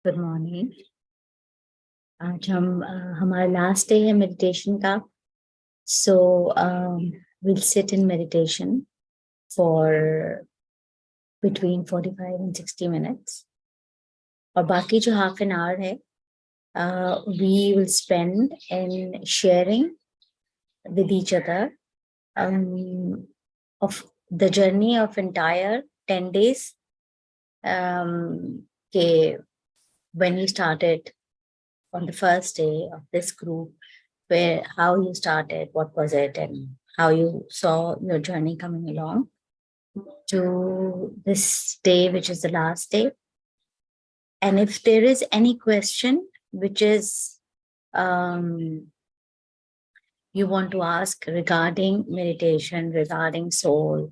Good morning. आज हमारा last day है मेडिटेशन का। So will sit in meditation for between 45 and 60 minutes. और बाकी जो हाफ एन आवर है we will spend in sharing with each other of the journey of entire 10 days, um, ke when we started on the first day of this group, where how you started, what was it, and how you saw your journey coming along to this day, which is the last day. And if there is any question which is you want to ask regarding meditation, regarding soul,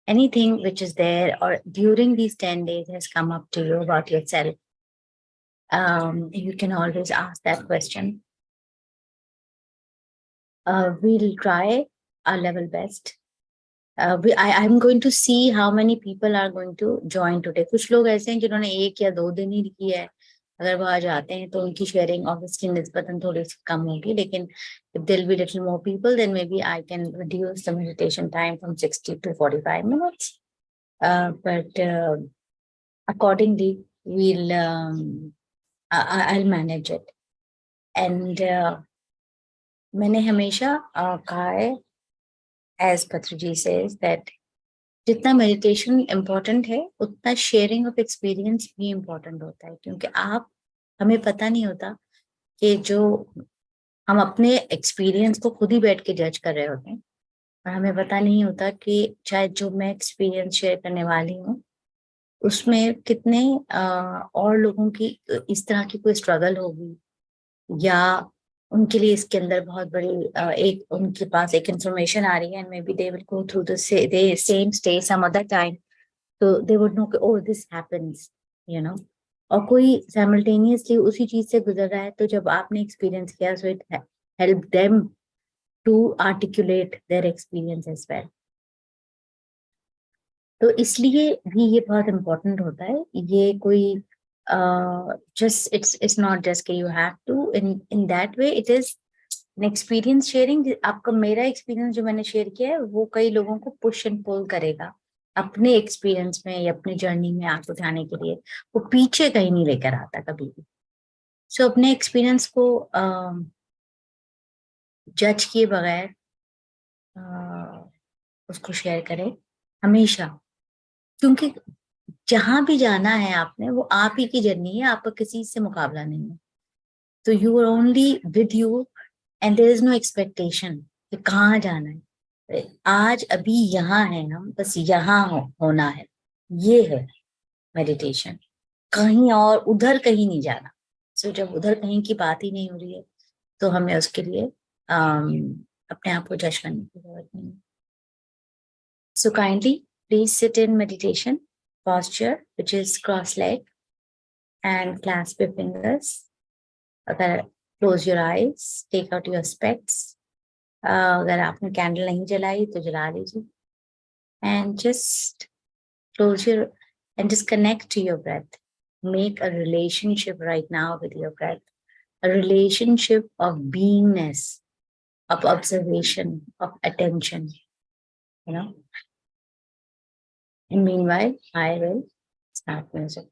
anything which is there or during these 10 days has come up to you about yourself, you can always ask that question. We'll try our level best. I'm going to see how many people are going to join today. कुछ लोग ऐसे हैं जिन्होंने 1 या 2 दिन ही किया है। अगर वो आ जाते हैं तो उनकी शेयरिंग ऑब्वियसली निस्बतन थोड़ी सी कम होगी, लेकिन if there'll be little more people, then maybe I can reduce the meditation time from 60 to 45 minutes. But accordingly, I'll manage it. And मैंने हमेशा कहा है, as Patraji says, that जितना मेडिटेशन इम्पोर्टेंट है उतना शेयरिंग ऑफ एक्सपीरियंस भी important होता है, क्योंकि हमें पता नहीं होता कि जो हम अपने एक्सपीरियंस को खुद ही बैठ के जज कर रहे होते हैं, और हमें पता नहीं होता कि शायद जो मैं एक्सपीरियंस शेयर करने वाली हूँ उसमें कितने और लोगों की इस तरह की कोई स्ट्रगल होगी, या उनके लिए इसके अंदर बहुत बड़ी एक उनके पास एक इंफॉर्मेशन आ रही है, and may be they will go through the same stage some other time, तो दे वुड नो कि oh this happens, you know. और कोई साइमल्टेनियसली उसी चीज से गुजर रहा है, तो जब आपने एक्सपीरियंस किया, so it help them to articulate their experience as well. तो इसलिए भी ये बहुत इम्पोर्टेंट होता है। ये कोई जस्ट इट्स नॉट जस्ट कि you have to in that way, it is an experience sharing. आपका मेरा एक्सपीरियंस जो मैंने शेयर किया है वो कई लोगों को पुश एंड पुल करेगा अपने एक्सपीरियंस में या अपनी जर्नी में आगे उठाने के लिए। वो पीछे कहीं नहीं लेकर आता कभी भी। सो अपने एक्सपीरियंस को जज किए बगैर उसको शेयर करें हमेशा, क्योंकि जहां भी जाना है आपने, वो आप ही की जर्नी है, आपका किसी से मुकाबला नहीं है। तो you are only with you, and there is no expectation कि कहाँ जाना है। आज अभी यहाँ है, हम बस यहाँ होना है। ये है मेडिटेशन, कहीं और उधर कहीं नहीं जाना। सो जब उधर कहीं की बात ही नहीं हो रही है तो हमें उसके लिए अपने आप को जज करने की जरूरत नहीं है। So kindly please sit in meditation posture, which is cross-leg and clasp your fingers. अगर close your eyes, take out your specs. अगर आपने कैंडल नहीं जलाई तो जला लीजिए, and just close your and just connect to your breath. Make a relationship right now with your breath, a relationship of beingness, of observation, of attention, you know. And meanwhile, I will start music.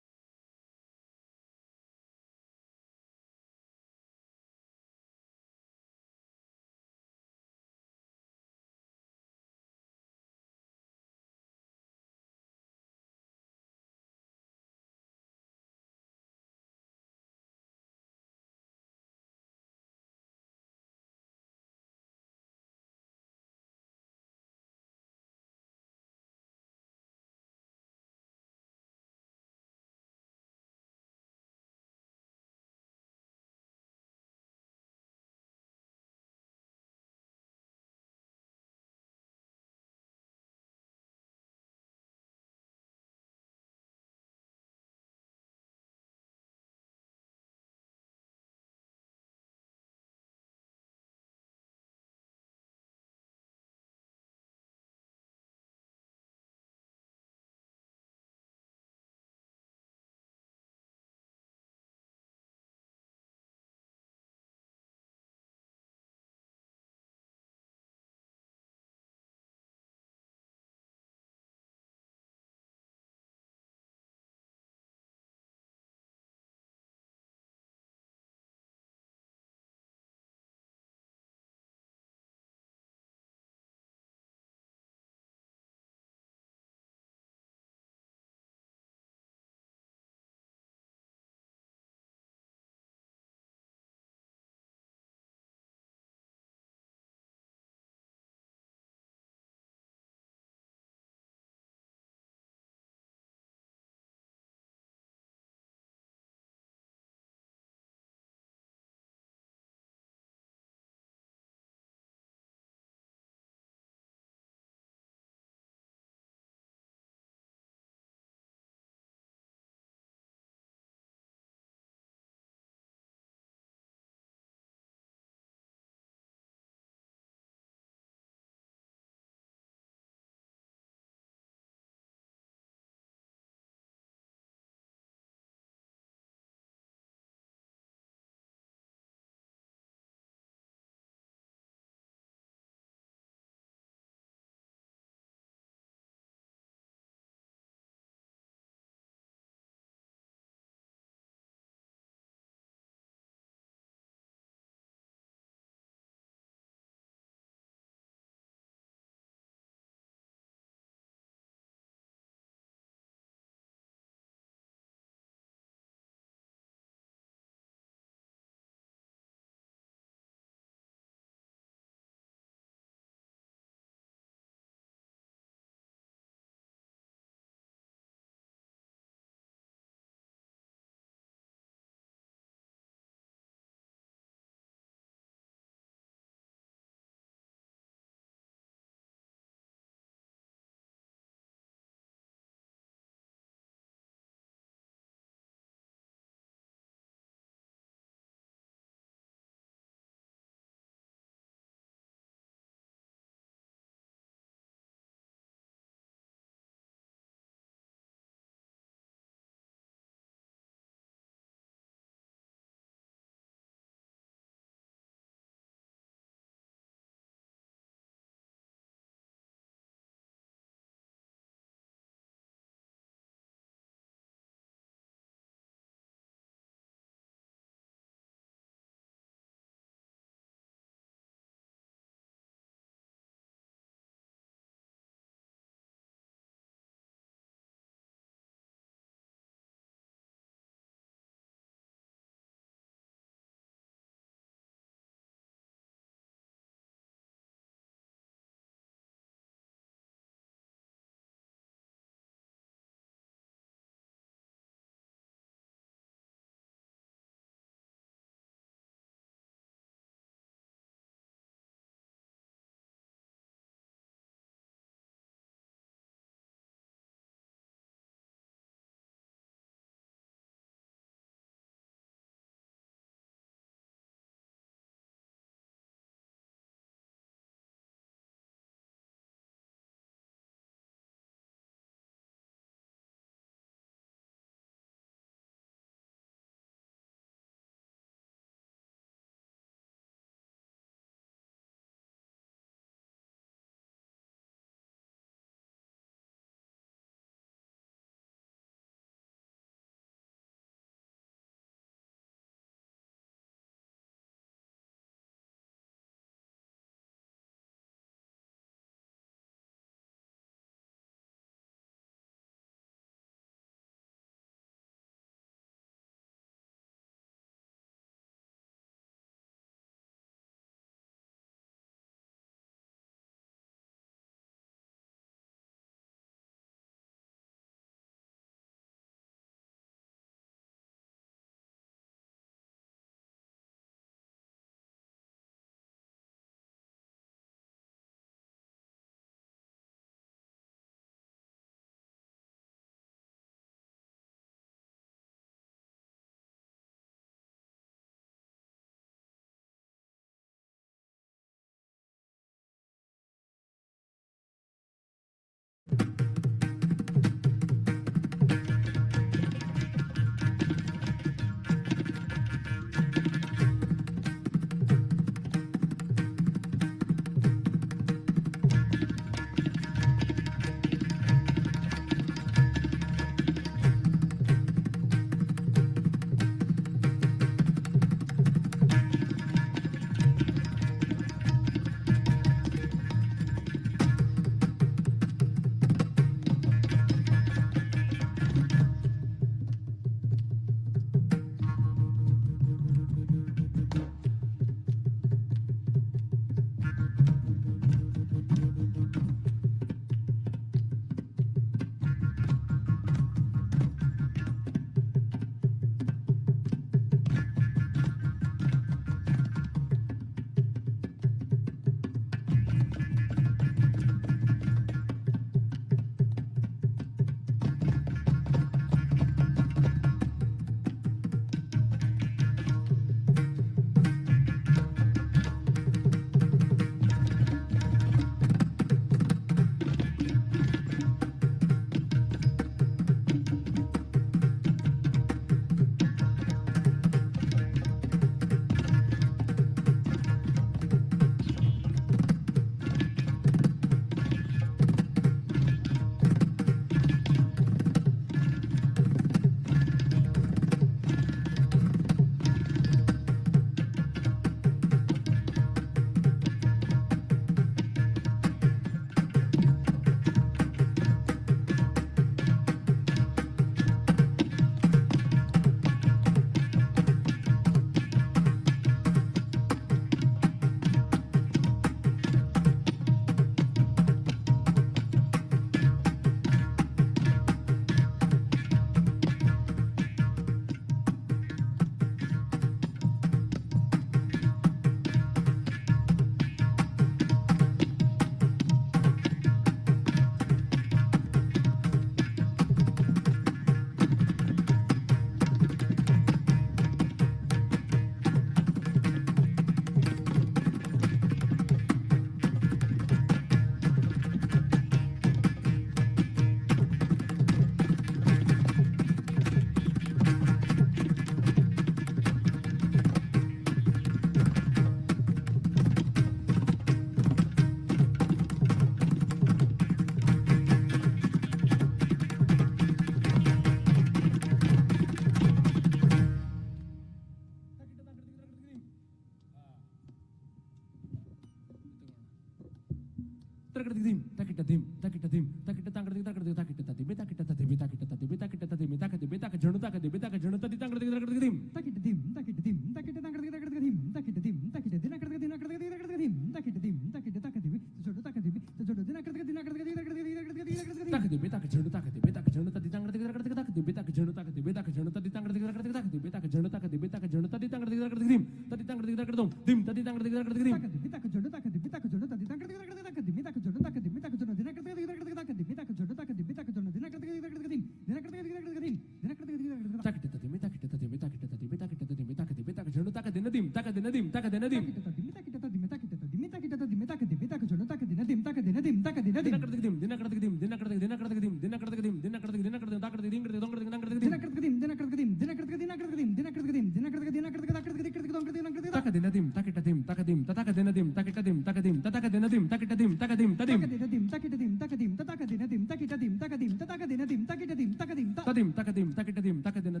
Takitadim, takitadim, takitadim, takitadim, takitadim, takitadim, takitadim, takitadim, takitadim, takitadim, takajanu, takitadim, takajanu,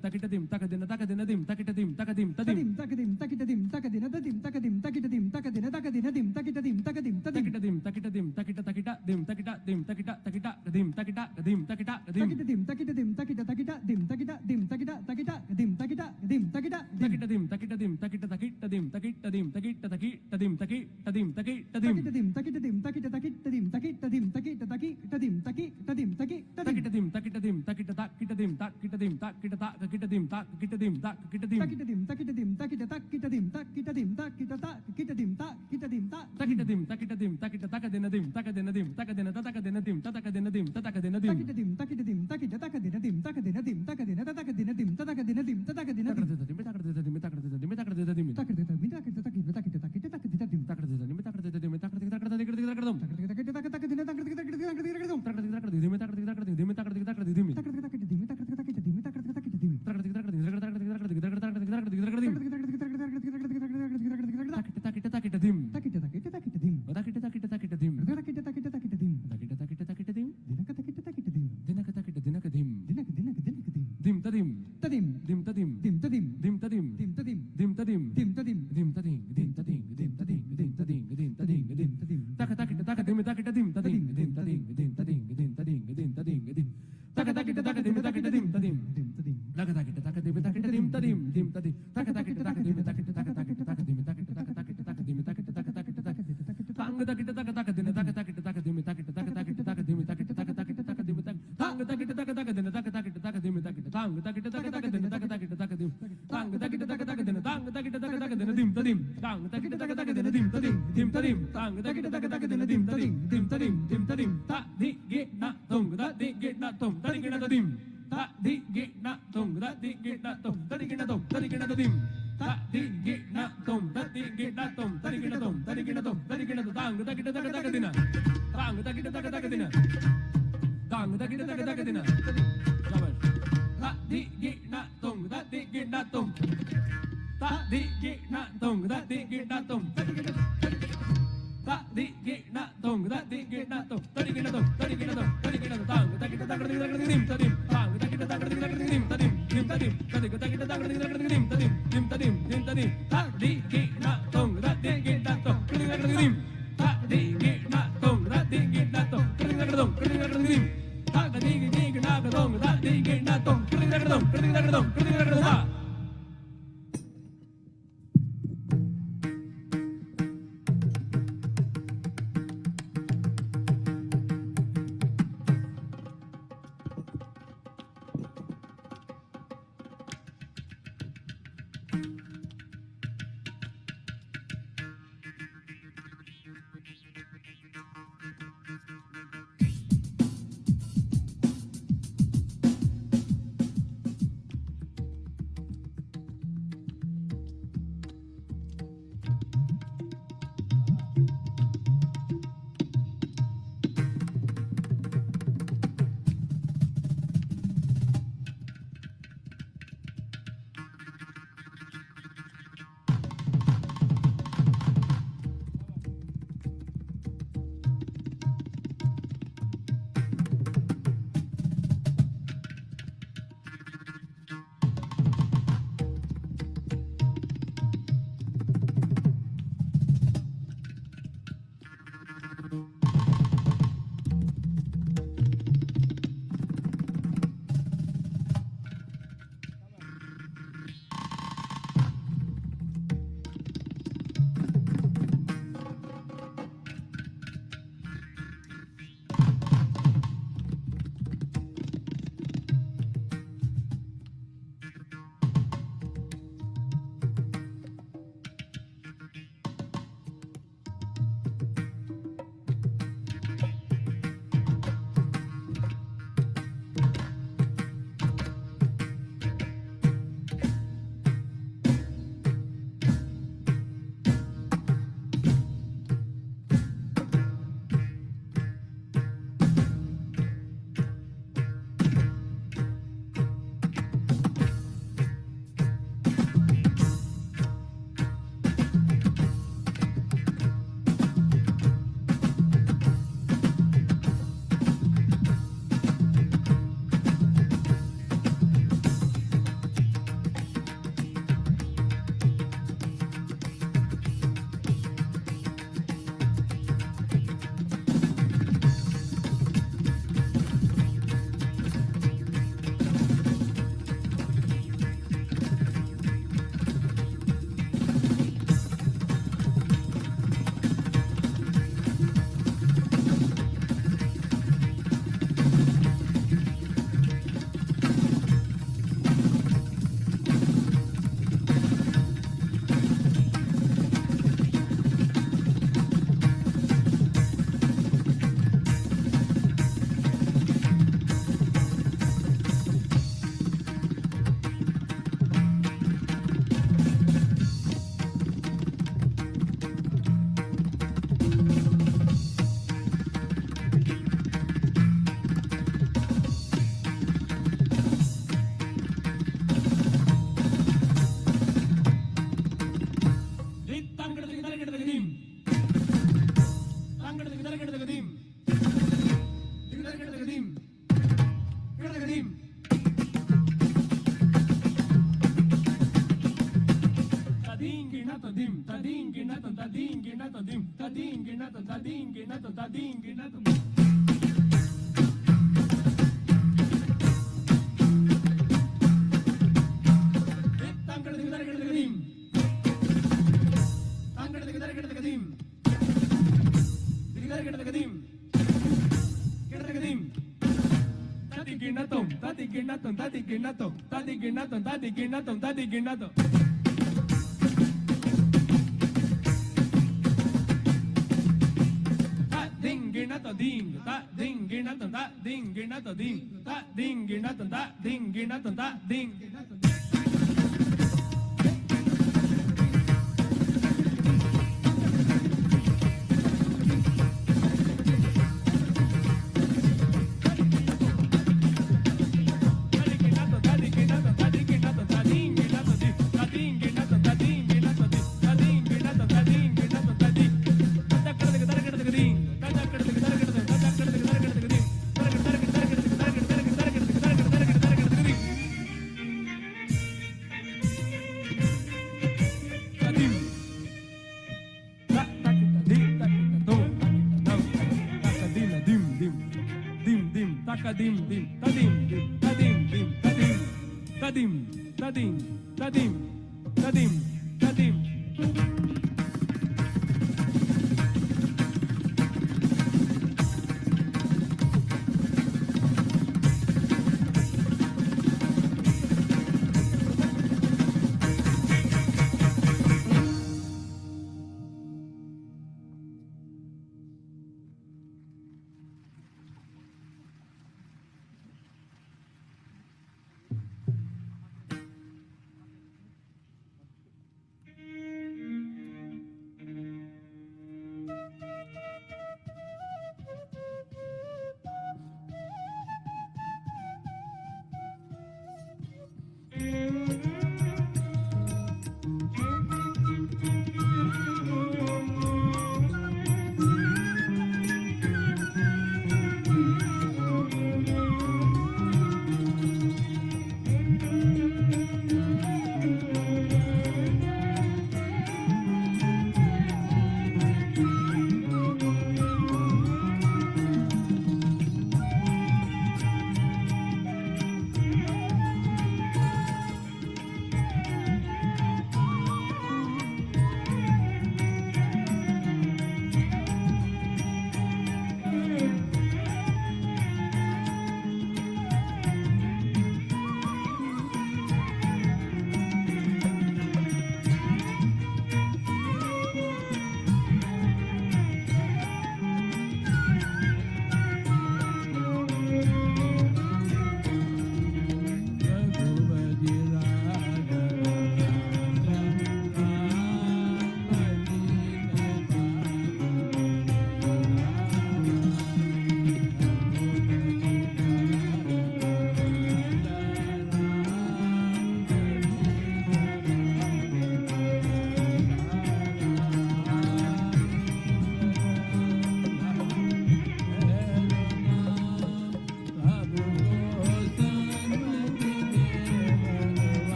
takitadim, takitadim, takitadim, takitadim, takitadim, takitadim, takitadim, takitadim, takitadim, takitadim, takitadim, takitadim, jodu takitadim, jodu takitadim, takitadim, takajanu, takajanu, takajanu, takitadim, takitadim, takajanu, takitadim, takajanu, takitadim, takitadim, takajanu, takitadim, takajanu, takitadim, takitadim, dim,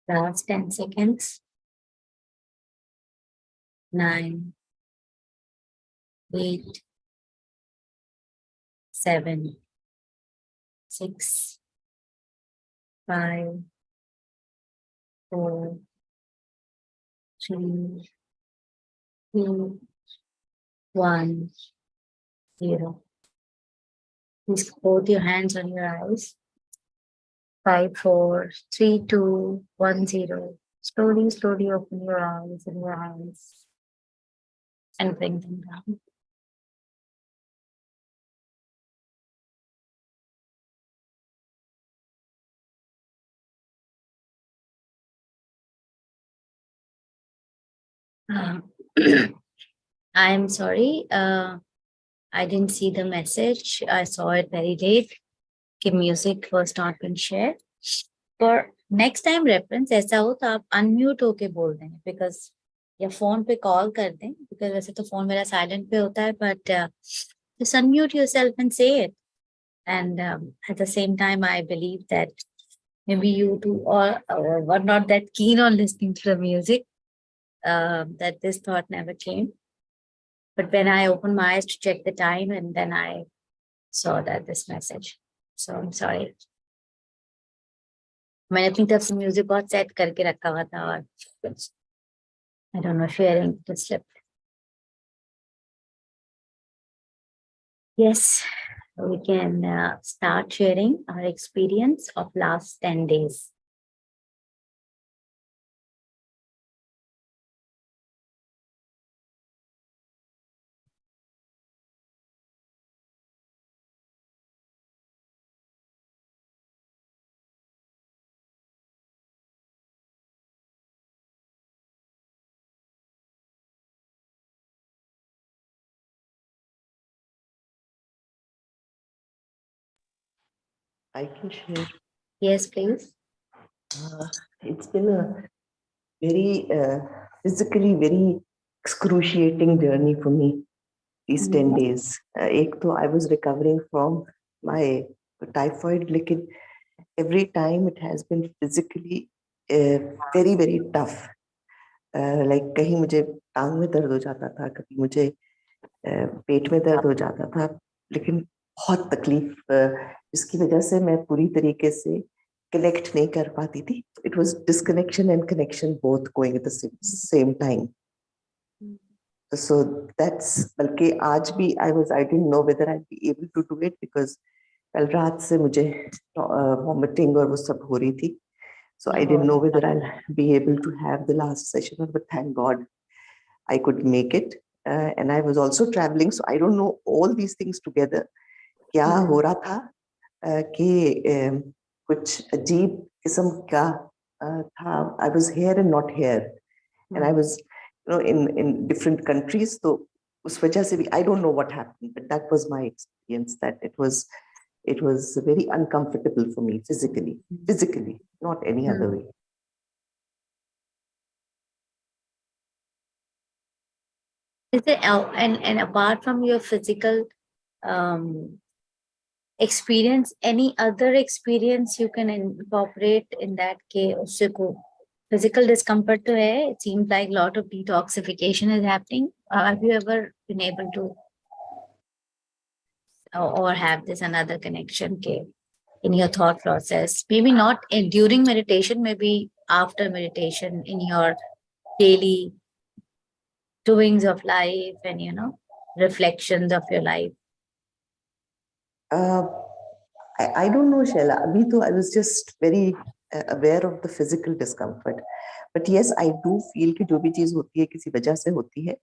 Last 10 seconds. 9, 8, 7, 6, 5, 4, 3, 2, 1, 0. Please hold your hands on your eyes. 5, 4, 3, 2, 1, 0. Slowly, slowly open your eyes and your hands and bring them down. I'm sorry. I didn't see the message. I saw it very late. कि music was not been shared. For next time reference ऐसा हो तो आप unmute होके बोल दें because या phone पे call कर दें because वैसे तो phone मेरा silent पे होता है but just unmute yourself and say it. And at the same time, I believe that maybe you two were not that keen on listening to the music, that this thought never came. But when I opened my eyes to check the time, and then I saw that this message. So I'm sorry. मैंने अपनी तरफ से music बहुत set करके रखा हुआ था और I don't know, sharing to slip. Yes, we can start sharing our experience of last 10 days. I can share. Yes, please. It's been a very physically very excruciating journey for me these 10 days. एक तो I was recovering from my typhoid, लेकिन every time it has been physically very very tough. Like कहीं मुझे टांग में दर्द हो जाता था, कभी मुझे पेट में दर्द हो जाता था, लेकिन बहुत तकलीफ इसकी वजह से मैं पूरी तरीके से कनेक्ट नहीं कर पाती थी. It was disconnection and connection both going at the same time. So that's बल्कि आज भी I didn't know whether I'd be able to do it because कल रात से मुझे vomiting और वो सब हो रही थी. So I didn't know whether I'll be able to have the last session, but thank God I could make it. And I was also traveling, so I don't know all these things together. क्या हो रहा था कि कुछ अजीब किस्म का था. I was here and not here, and I was, in different countries. So उस वजह से भी I don't know what happened, but that was my experience. That it was very uncomfortable for me physically, not any other way. Is there and apart from your physical experience, any other experience you can incorporate in that के उससे को physical discomfort तो है. It seems like a lot of detoxification is happening. Have you ever been able to or have this another connection के in your thought process? Maybe not during meditation, maybe after meditation in your daily doings of life and reflections of your life. I don't know, Shaila. Abhi to I was just very aware of the physical discomfort. But yes, I do feel कि जो भी चीज होती है किसी वजह से होती है.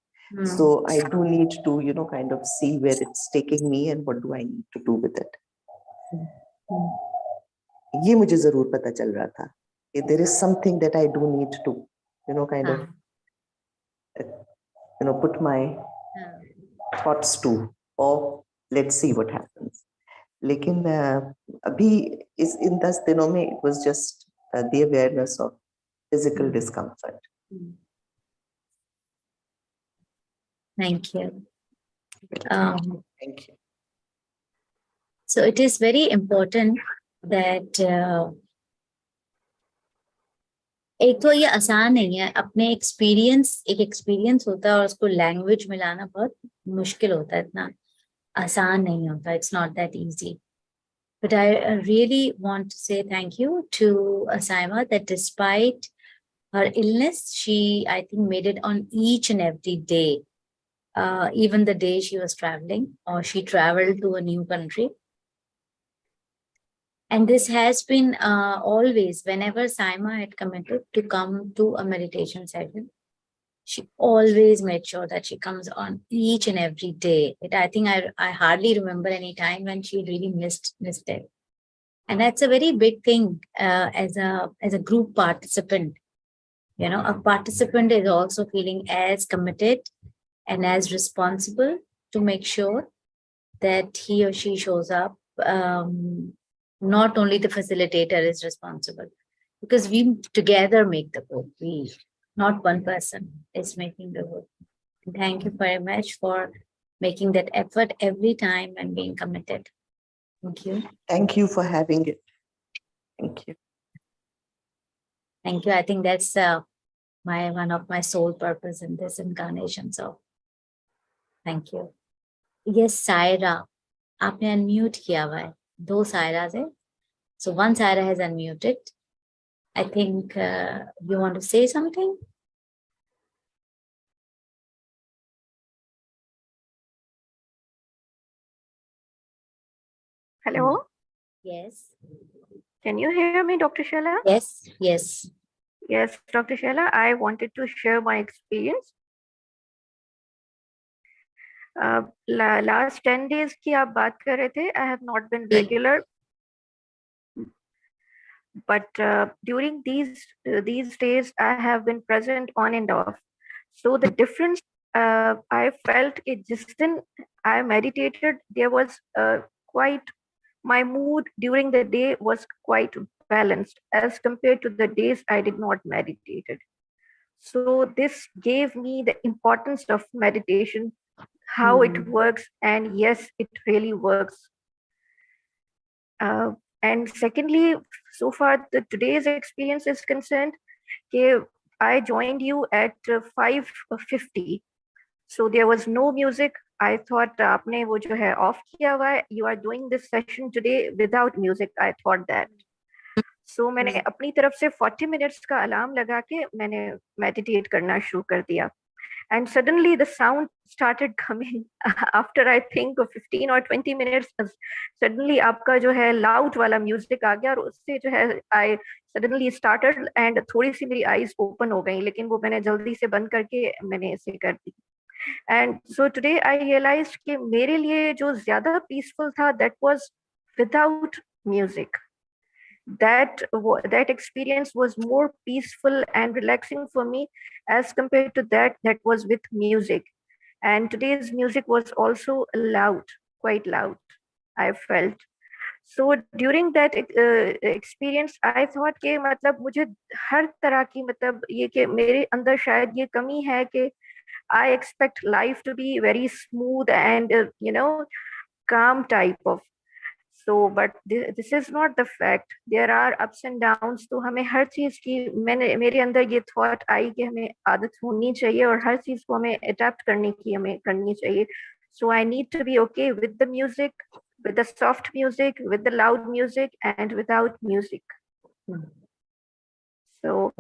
So I do need to, kind of see where it's taking me and what do I need to do with it. ये मुझे जरूर पता चल रहा था कि there is something that I do need to, kind of, put my thoughts to, or let's see what happens. लेकिन अभी in 10 दिनों में it was just the awareness of physical discomfort. Thank you. Thank you. So it is very important that एक तो ये आसान नहीं है, अपने एक एक्सपीरियंस होता है और उसको लैंग्वेज मिलाना बहुत मुश्किल होता है, इतना आसान नहीं होता. It's not that easy. But I really want to say thank you to Asaima that despite her illness, she, I think, made it on each and every day. Even the day she was traveling, or she traveled to a new country. And this has been always, whenever Saima had committed to come to a meditation session, she always made sure that she comes on each and every day. I think I hardly remember any time when she really missed it. And that's a very big thing as a group participant. You know, a participant is also feeling as committed and as responsible to make sure that he or she shows up. Not only the facilitator is responsible, because we together make the group. Not one person is making the group. Thank you very much for making that effort every time and being committed. Thank you. Thank you for having it. Thank you. Thank you. I think that's one of my sole purpose in this incarnation. So thank you. Yes, Saira. आपने unmute किया हुआ है. 2 Sairas है. So one Saira has unmuted. I think you want to say something? Hello, Yes. can you hear me, Dr. Sheila? Yes. Yes. Yes, Dr. Sheila, I wanted to share my experience. Last 10 days की आप बात कर रहे थे. I have not been regular, but during these days I have been present on and off. So the difference I felt it just then I meditated, there was quite, my mood during the day was quite balanced as compared to the days I did not meditate. So this gave me the importance of meditation, how it works, and yes, it really works. And secondly, so far today's experience is concerned, I joined you at 5:50. So there was no music. I thought आपने वो जो है off किया हुआ है. You are doing this session today without music. I thought that. So मैंने अपनी तरफ से 40 minutes का अलार्म लगा के मैंने meditate करना शुरू कर दिया. And suddenly the sound started coming after I think of 15 or 20 minutes. Suddenly आपका जो है loud वाला music आ गया और उससे जो है I suddenly started and थोड़ी सी मेरी eyes open हो गई, लेकिन वो मैंने जल्दी से बंद करके मैंने ऐसे कर दी. And so today I realized कि मेरे लिए जो ज़्यादा peaceful था, that was without music. That experience was more peaceful and relaxing for me as compared to that was with music. And today's music was also loud, quite loud, I felt. So during that experience I thought कि मतलब मुझे हर तरह की मतलब ये कि मेरे अंदर शायद ये कमी है कि I expect life to be very smooth and calm type of. So, but this is not the fact. There are ups and downs. तो हमें हर चीज की मेरे अंदर ये thought आई कि हमें आदत होनी चाहिए और हर चीज को हमें adapt करने की हमें करनी चाहिए. So I need to be okay with the music, with the soft music, with the loud music, and without music. So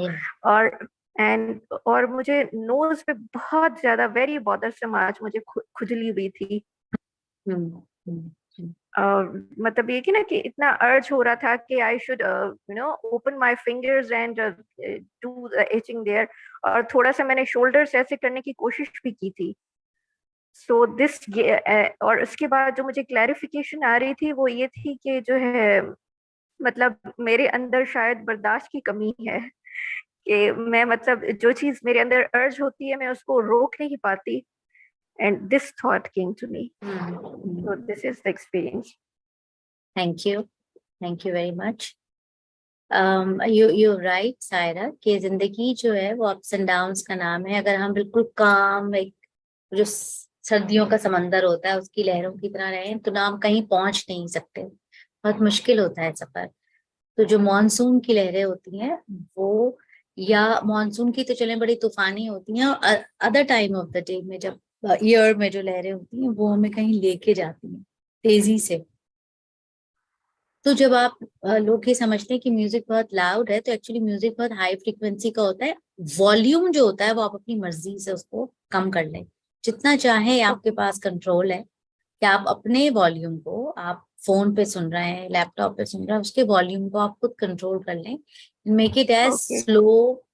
और मुझे nose पे बहुत ज़्यादा very bothersome आज मुझे खुजली हुई थी. मतलब ये कि ना कि इतना urge हो रहा था कि I should open my fingers and do the itching there. और थोड़ा सा मैंने shoulders ऐसे करने की कोशिश भी की थी. So this और उसके बाद जो मुझे clarification आ रही थी वो ये थी कि जो है मतलब मेरे अंदर शायद बर्दाश्त की कमी है कि मैं मतलब जो चीज मेरे अंदर urge होती है मैं उसको रोक नहीं पाती. And this thought came to me. So this is the experience. Thank you. Thank you very much. You're right, Saira, कि जिंदगी जो है वो ups and downs का नाम है. अगर हम बिल्कुल calm, एक जो सर्दियों का समंदर होता है उसकी लहरों की तरह रहें तो ना हम कहीं पहुंच नहीं सकते. बहुत मुश्किल होता है सफर. तो जो मॉनसून की लहरें होती हैं वो या मॉनसून की तो चले बड़ी तूफानी होती हैं, और other time of the day में जब ईयर में जो लहरें होती हैं वो हमें कहीं लेके जाती हैं तेजी से। तो जब आप लोग ये समझते हैं कि म्यूजिक बहुत लाउड है, तो एक्चुअली म्यूजिक बहुत हाई फ्रीक्वेंसी का होता है। वॉल्यूम जो होता है वो आप अपनी मर्जी से उसको कम कर लें, जितना चाहे आपके पास कंट्रोल है कि आप अपने वॉल्यूम को, आप फोन पे सुन रहे हैं, लैपटॉप पे सुन रहे हैं, उसके वॉल्यूम को आप खुद कंट्रोल कर लें, make it as Okay. Slow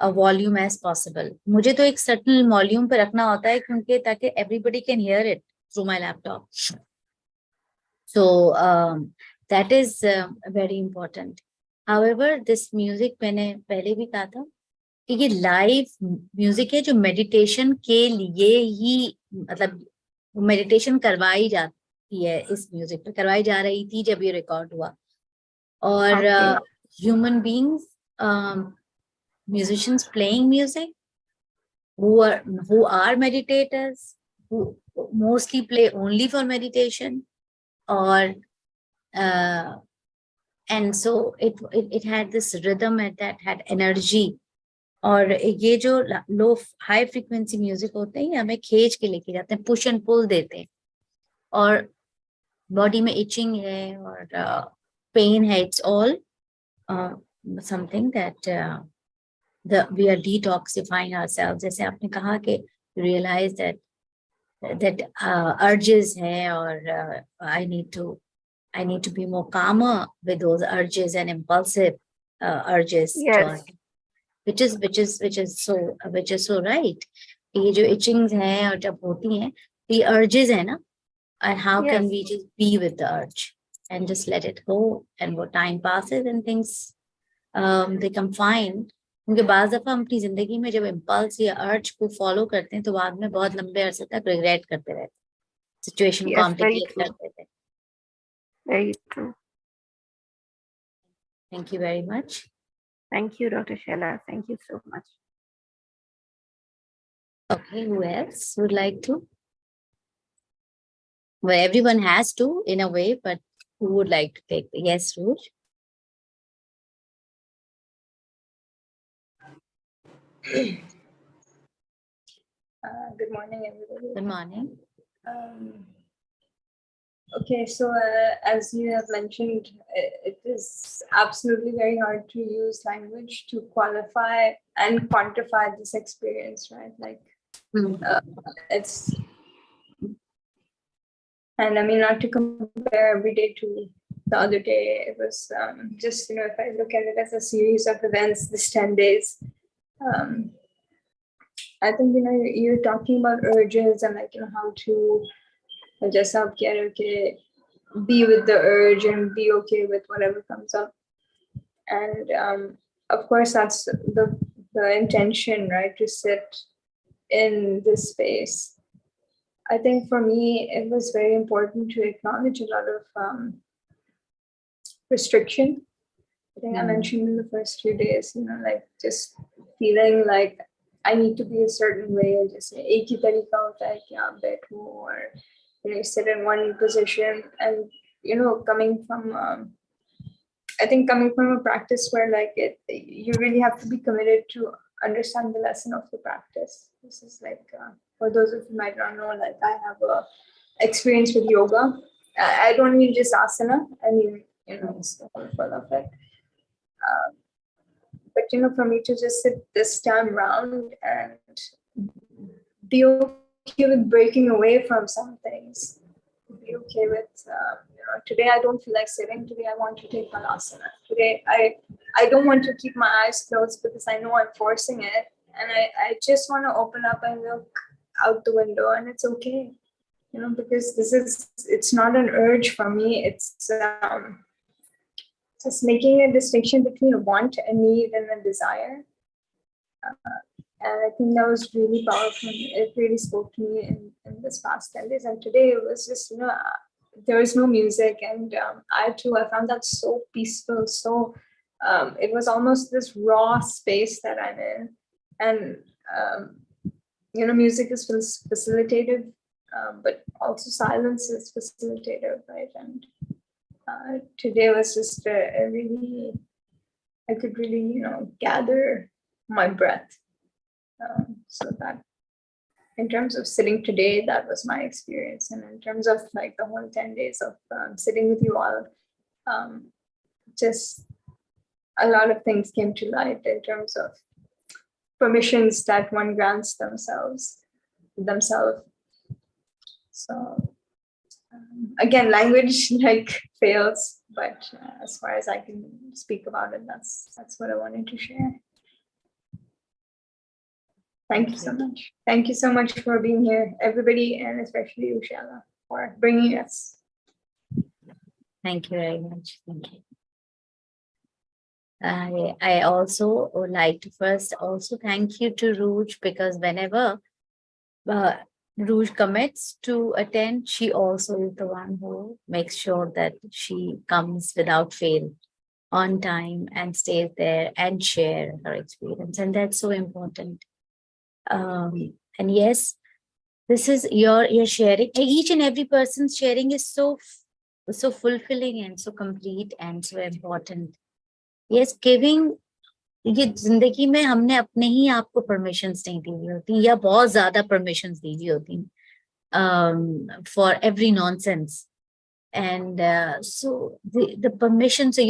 volume as possible. मुझे तो एक सर्टन वॉल्यूम पे रखना होता है, क्योंकि ताकि everybody can hear it through my laptop. So that is very important. However this music, मैंने पहले भी कहा था कि ये लाइव म्यूजिक है जो मेडिटेशन के लिए ही, मतलब मेडिटेशन करवाई जाती है, इस म्यूजिक पे करवाई जा रही थी जब ये रिकॉर्ड हुआ। और Okay. Human beings, musicians playing music who are meditators, who mostly play only for meditation, or and so it had this rhythm and that had energy. और ये जो लो हाई फ्रीक्वेंसी म्यूजिक होते हैं, ये हमें खींच के लेके जाते हैं, पुश एंड पुल देते हैं, और बॉडी में इचिंग है और पेन है, it's all something that we are detoxifying ourselves. जैसे आपने कहा कि realize that urges हैं, और I need to be more calmer with those urges and impulsive urges, Yes. which is so right. ये जो itchings हैं और जब होती हैं, ये urges है ना, and how can Yes. we just be with the urge and just let it go, and what time passes and things become fine. क्योंकि बाज दफा हम अपनी जिंदगी में जब इम्पल्स या अर्ज को फॉलो करते हैं तो बाद में बहुत लंबे अरसे तक रिग्रेट करते रहते हैं, situation Yes. Very complicate true. करते थे। Very true. Thank you very much. Thank you, Dr. Sheila. Thank you so much. Okay, who else would like to? Well, everyone has to in a way, but who would like to take? Yes, Ruj. Good morning, everybody. Good morning. Okay, so as you have mentioned, it is absolutely very hard to use language to qualify and quantify this experience, right? Like, it's, and I mean, not to compare every day to the other day, it was just, you know, if I look at it as a series of events, this 10 days, I think, you know, you're talking about urges and like, you know, how to just okay, be with the urge and be okay with whatever comes up. And of course, that's the intention, right? To sit in this space. I think for me, it was very important to acknowledge a lot of restriction. I think I mentioned in the first few days, you know, like just feeling like I need to be a certain way, or just ek hi tarika hota hai ki aap baitho, or you know, sit in one position. And you know, coming from I think coming from a practice where like you really have to be committed to understand the lesson of the practice. This is like for those of you who might not know, like I have a experience with yoga. I don't mean just asana. I mean, you know, it's the whole full of it. But you know, for me to just sit this time round and be okay with breaking away from some things, be okay with you know, today I don't feel like sitting. Today I want to take Malasana. Today I don't want to keep my eyes closed because I know I'm forcing it, and I just want to open up and look out the window, and it's okay, you know, because it's not an urge for me. It's just making a distinction between a want, a need, and a desire. And I think that was really powerful. It really spoke to me in this past 10 days. And today it was just, you know, there was no music. And I found that so peaceful. So it was almost this raw space that I'm in. And, you know, music is facilitative, but also silence is facilitative, right? And today was just a really, I could really, you know, gather my breath. So that in terms of sitting today, that was my experience. And in terms of like the whole 10 days of sitting with you all, just a lot of things came to light in terms of permissions that one grants themselves. So again, language like fails, but as far as I can speak about it, that's what I wanted to share. Thank you so much. Thank you so much for being here, everybody, and especially you, Shala, for bringing us. Thank you very much. Thank you. I also would like to first also thank you to Rouge, because whenever Rouge commits to attend, she also is the one who makes sure that she comes without fail on time and stays there and share her experience. And that's so important. And yes, this is your sharing. Each and every person's sharing is so fulfilling and so complete and so important. Yes, giving, ये जिंदगी में हमने अपने ही आपको permissions नहीं दी हुई होती या बहुत ज्यादा परमिशंस दी हुई होती for every nonsense. And so the permission, so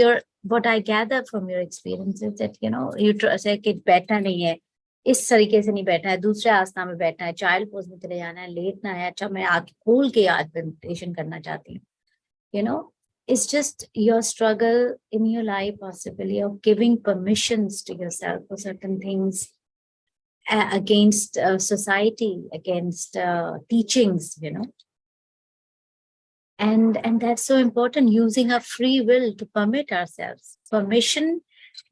what I gather from your experience is that, you know, you say कि बैठना नहीं है, इस तरीके से नहीं बैठना है, दूसरे आसना में बैठना है, चाइल्ड पोज में चले जाना है, लेटना है, अच्छा मैं आके खोल के आज मेडिटेशन करना चाहती हूँ, you know. It's just your struggle in your life, possibly, of giving permissions to yourself for certain things against society, against teachings, you know. And that's so important, using our free will to permit ourselves. Permission,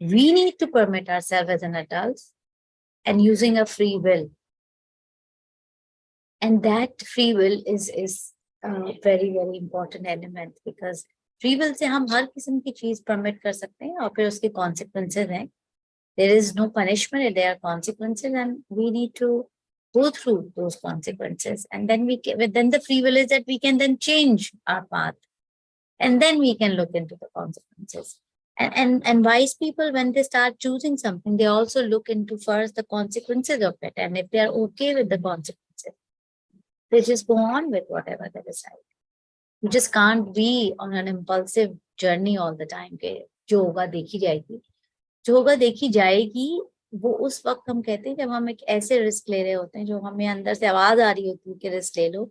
we need to permit ourselves as an adult, and using a free will. And that free will is a very, very important element, because free will से हम हर किस्म की चीज permit कर सकते हैं और फिर उसके consequences हैं. There is no punishment, there are consequences, and we need to go through those consequences. And then then the free will is that we can then change our path, and then we can look into the consequences. And wise people, when they start choosing something, they also look into first the consequences of it. And if they are okay with the consequences, they just go on with whatever they decide. You just can't be on an impulsive journey all the time के जो होगा देखी जाएगी. जो होगा देखी जाएगी वो उस वक्त हम कहते हैं जब हम एक ऐसे रिस्क ले रहे होते हैं जो हमें अंदर से आवाज आ रही होती है कि रिस्क ले लो,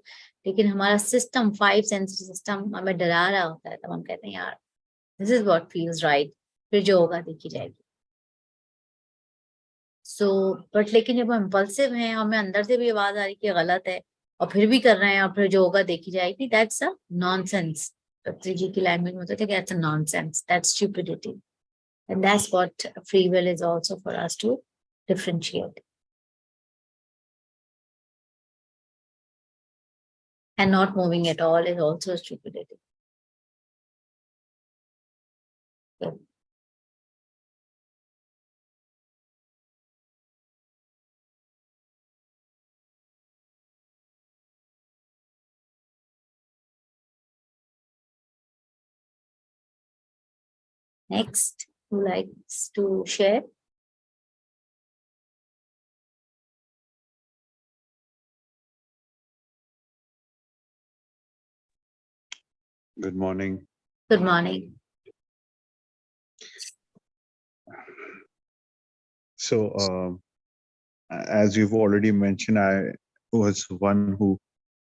लेकिन हमारा सिस्टम 5 सेंस सिस्टम हमें डरा रहा होता है, तब हम कहते हैं यार this is what feels right, फिर जो होगा देखी जाएगी. सो बट लेकिन जब हम इम्पल्सिव हैं, हमें अंदर से भी आवाज आ रही कि गलत है और फिर भी कर रहे हैं और फिर जो होगा देखी जाएगी, दैट्स अ नॉनसेंस. पत्री जी की लैंग्वेज में होता है कि that's a nonsense, that's stupidity. And that's what free will is also for us to differentiate. And not moving at all is also stupidity. Okay. Next, who likes to share? Good morning. Good morning. So, as you've already mentioned, I was one who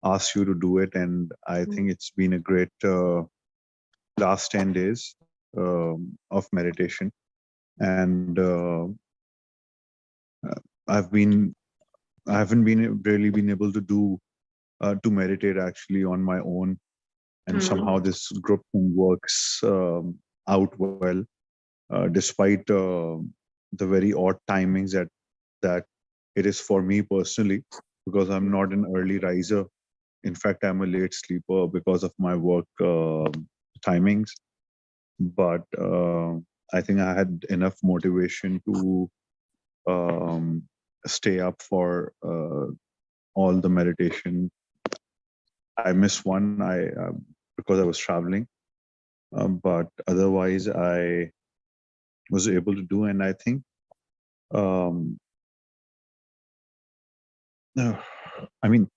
asked you to do it, and I think it's been a great last 10 days of meditation. And I haven't really been able to do to meditate actually on my own, and somehow this group thing works out well, despite the very odd timings that it is for me personally, because I'm not an early riser. In fact, I'm a late sleeper because of my work timings. But I think I had enough motivation to stay up for all the meditation. I missed one because I was traveling, but otherwise I was able to do. And I think um, I mean,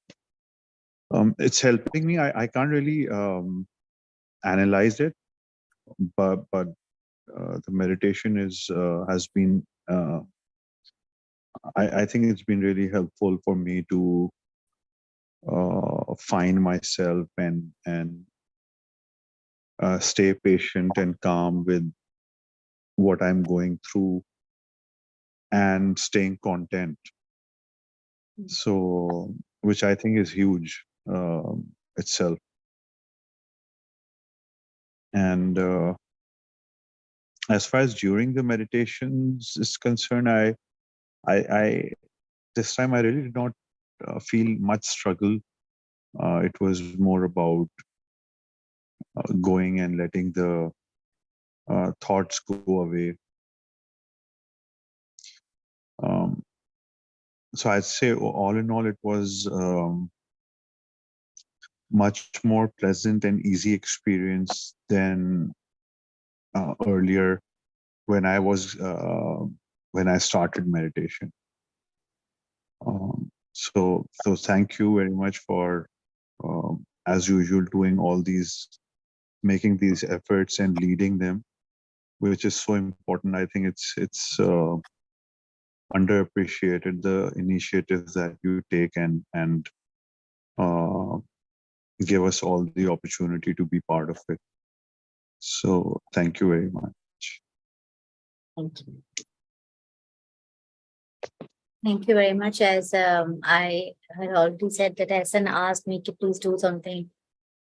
it's helping me. I can't really analyze it, but the meditation is has been. I think it's been really helpful for me to find myself and stay patient and calm with what I'm going through and staying content. So, which I think is huge itself. And as far as during the meditations is concerned, I this time I really did not feel much struggle. It was more about going and letting the thoughts go away. So I'd say all in all, it was much more pleasant and easy experience than earlier when I started meditation. So thank you very much for, as usual, doing all these, making these efforts and leading them, which is so important. I think it's underappreciated, the initiatives that you take and give us all the opportunity to be part of it. So thank you very much. Thank you. Thank you very much. As I had already said that Hassan asked me to please do something.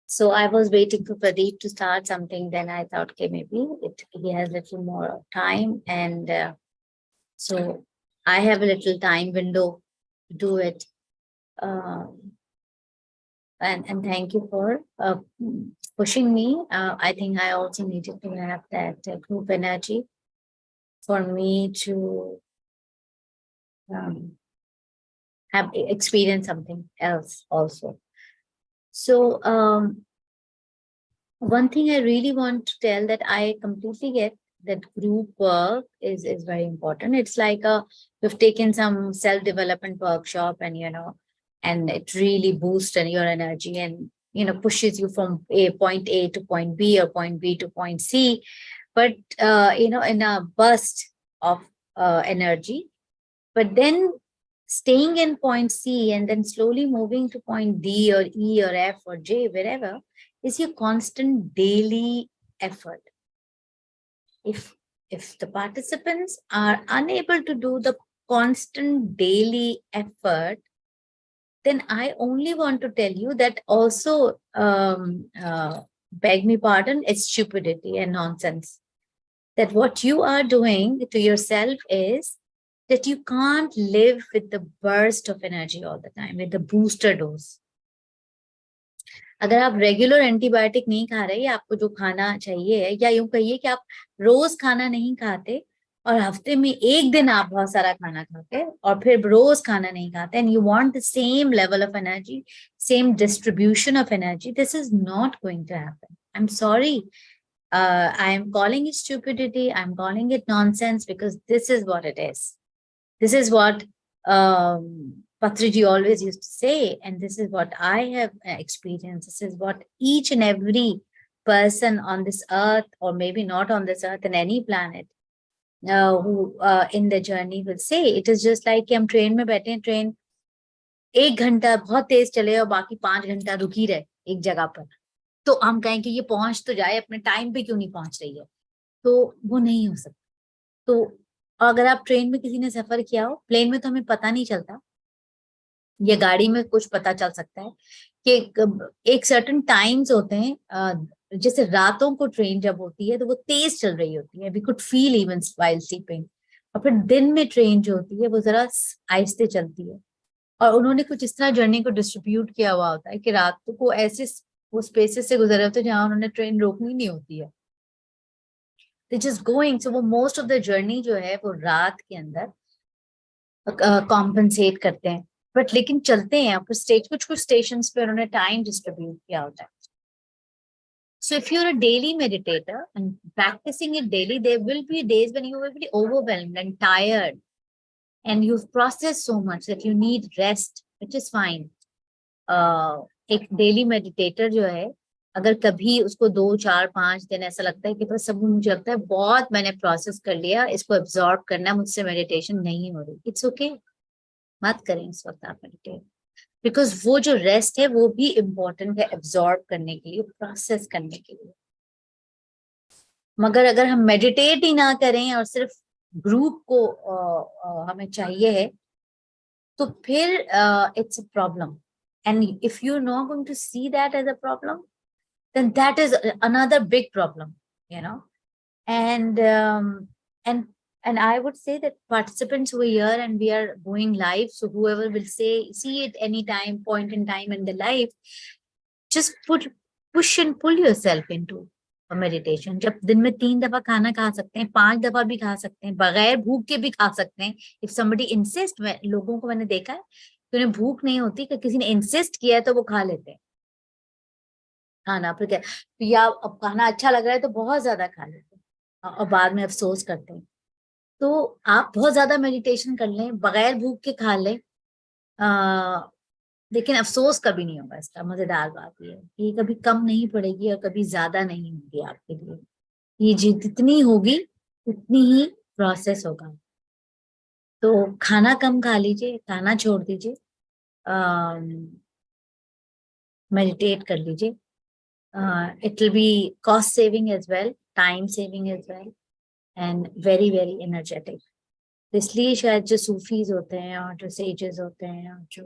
So I was waiting for Pradeep to start something. Then I thought, okay, maybe he has a little more time. And so I have a little time window to do it. And thank you for pushing me. I think I also needed to have that group energy for me to have experienced something else also. So one thing I really want to tell that I completely get that group work is very important. It's like you've taken some self-development workshop and and it really boosts your energy and pushes you from point A to point B or point B to point C, but in a burst of energy. But then staying in point C and then slowly moving to point D or E or F or J, wherever, is your constant daily effort. If the participants are unable to do the constant daily effort, then I only want to tell you that also, beg me pardon, it's stupidity and nonsense. That what you are doing to yourself is that you can't live with the burst of energy all the time, with the booster dose. अगर आप regular antibiotic नहीं खा रहे, आपको जो खाना चाहिए है, या यूं कहिए कि आप रोज खाना नहीं खाते और हफ्ते में एक दिन आप बहुत सारा खाना खाते और फिर रोज खाना नहीं खाते, and you want the same level of energy, same distribution of energy, this is not going to happen. I'm sorry. I am calling it stupidity. I'm calling it nonsense because this is what it is. This is what Patriji always used to say, and this is what I have experienced. This is what each and every person on this earth, or maybe not on this earth, in any planet, who in the journey will say. It is just like कि हम train में बैठे हैं, train 1 घंटा बहुत तेज चले और बाकी 5 घंटा रुकी रहे एक जगह पर, तो हम कहें कि ये पहुंच तो जाए, अपने टाइम पे क्यों नहीं पहुंच रही है, तो वो नहीं हो सकता. तो अगर आप ट्रेन में किसी ने सफर किया हो, प्लेन में तो हमें पता नहीं चलता, या गाड़ी में कुछ पता चल सकता है कि एक सर्टेन टाइम्स होते हैं, जैसे रातों को ट्रेन जब होती है तो वो तेज चल रही होती है, we could feel even while sleeping, और फिर दिन में ट्रेन जो होती है वो जरा आहिस्ते चलती है, और उन्होंने कुछ इस तरह जर्नी को डिस्ट्रीब्यूट किया हुआ होता है कि रात को ऐसे वो स्पेसेस से गुजरे होते हैं जहां उन्होंने ट्रेन रोकनी नहीं होती है, just going. So वो मोस्ट ऑफ द जर्नी जो है वो रात के अंदर कॉम्पनसेट करते हैं, बट लेकिन चलते हैं. कुछ स्टेशन पे उन्होंने टाइम डिस्ट्रीब्यूट किया होता है. So if you're a daily meditator and practicing it daily, there will be days when you will be overwhelmed and tired and you've processed so much that you need rest, which is fine. एक daily meditator जो है, अगर कभी उसको 2, 4, 5 दिन ऐसा लगता है कि बस सब मुझे लगता है बहुत मैंने प्रोसेस कर लिया, इसको एब्जॉर्ब करना, मुझसे मेडिटेशन नहीं हो रही, इट्स ओके, मत करें इस वक्त आप मेडिटेट, बिकॉज वो जो रेस्ट है वो भी इम्पोर्टेंट है एब्जॉर्ब करने के लिए, प्रोसेस करने के लिए। मगर अगर हम मेडिटेट ही ना करें और सिर्फ ग्रुप को हमें चाहिए है, तो फिर it's a problem, and if you're not going to see that as a problem, then that is another big problem, you know. And and I would say that participants who are here and we are going live, so whoever will see it anytime, point in time in the life, just push and pull yourself into a meditation. जब दिन में 3 दफा खाना खा सकते हैं, 5 दफा भी खा सकते हैं, बगैर भूख के भी खा सकते हैं, if somebody insist, लोगों को मैंने देखा है कि उन्हें भूख नहीं होती, कि किसी ने इंसिस्ट किया है तो वो खा लेते हैं खाना, फिर क्या, या अब खाना अच्छा लग रहा है तो बहुत ज्यादा खा लेते हैं और बाद में अफसोस करते हैं। तो आप बहुत ज्यादा मेडिटेशन कर लें, बगैर भूख के खा लें, लेकिन अफसोस कभी नहीं होगा। इसका मजेदार बात ये है कि ये कभी कम नहीं पड़ेगी और कभी ज्यादा नहीं होगी आपके लिए, ये जितनी होगी उतनी ही प्रोसेस होगा। तो खाना कम खा लीजिए, खाना छोड़ दीजिए, मेडिटेट कर लीजिए, it will be cost saving as well, time saving as well, and very very energetic. इसलिए शायद जो सूफीज होते हैं और जो सेजेस होते हैं और जो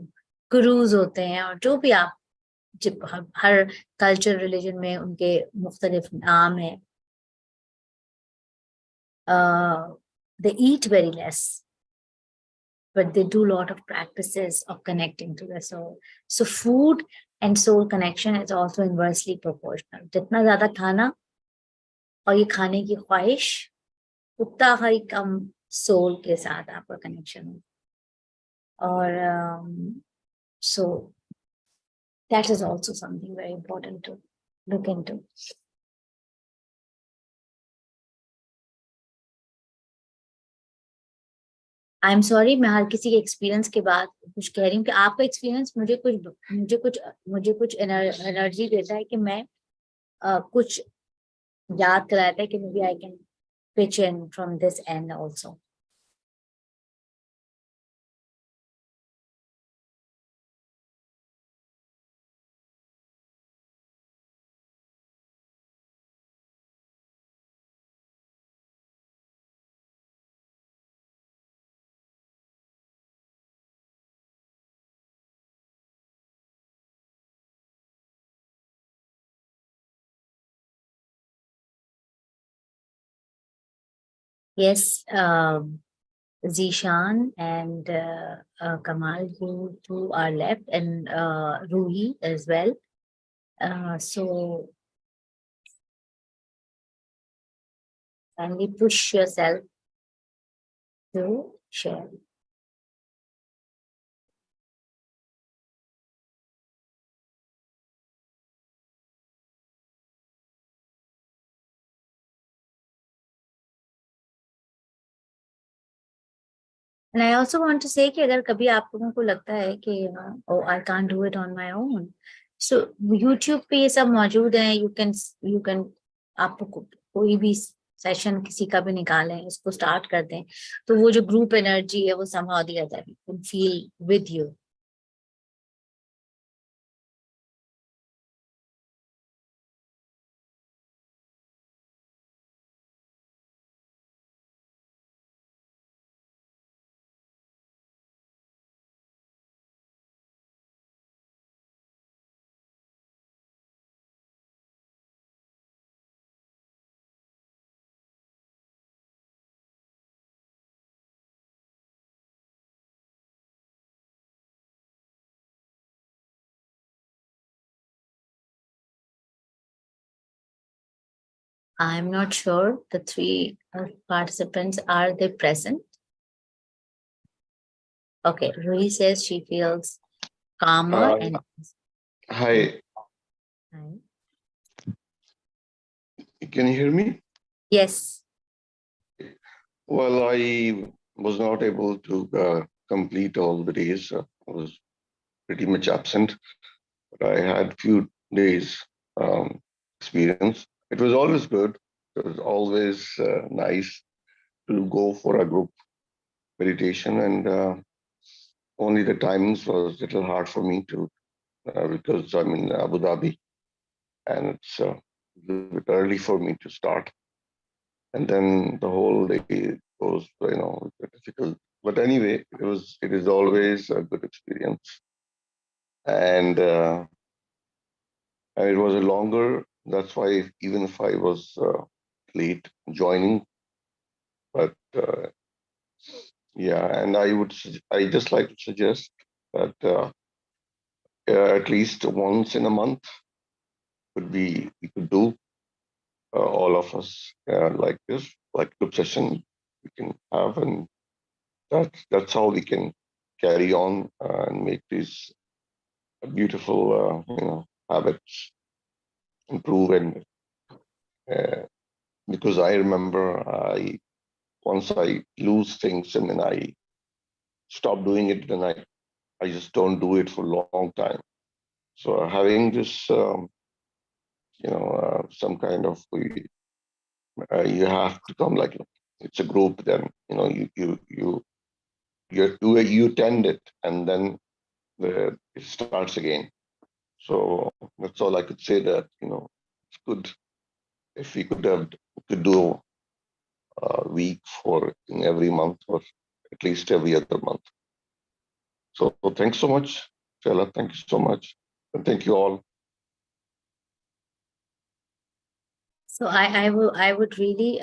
गुरुज होते हैं और जो भी आप, जब हर कल्चर रिलीजन में उनके मुख्तलिफ नाम है, they eat very less, but they do a lot of practices of connecting to the soul. So food and soul connection is also inversely proportional. जितना ज्यादा खाना और ये खाने की ख्वाहिश, उतना ही कम सोल के साथ आपका कनेक्शन हो। और so that is also something very important to look into. I am sorry, मैं हर किसी के एक्सपीरियंस के बाद कुछ कह रही हूँ कि आपका एक्सपीरियंस मुझे कुछ एनर्जी देता है कि मैं कुछ याद कराता है कि may be I can pitch in from this end also. Yes, Zishan and Kamal, who are left, and Ruhi as well. So kindly push yourself to share. And I also want to say कि अगर कभी आप लोगों को लगता है कि oh I can't do it on my own, so YouTube पे ये सब मौजूद है, you can आप कोई भी सेशन किसी का भी निकालें, उसको स्टार्ट कर दें, तो वो जो ग्रुप एनर्जी है वो somehow the other can feel with you. I'm not sure the 3 participants, are they present? Okay, Ruhi says she feels calmer and Hi, Hi. can you hear me? Yes. Well, I was not able to complete all the days. I was pretty much absent, but I had few days experience. It was always good. It was always nice to go for a group meditation, and only the timings was a little hard for me to because I'm in Abu Dhabi, and it's a little bit early for me to start. And then the whole day goes, difficult. But anyway, it is always a good experience, and it was a longer. That's why even if I was late joining, but yeah, and I just like to suggest that at least once in a month we could do all of us like this, like group session we can have, and that's how we can carry on and make these beautiful habits improve. And because I remember once I lose things and then I stop doing it, then I just don't do it for a long time. So having this some kind of you have to come, like it's a group, then you tend it, and then it starts again. So that's all I could say, that it's good if we could do a week for in every month, or at least every other month. So thanks so much, Shela. Thank you so much, and thank you all. So I would really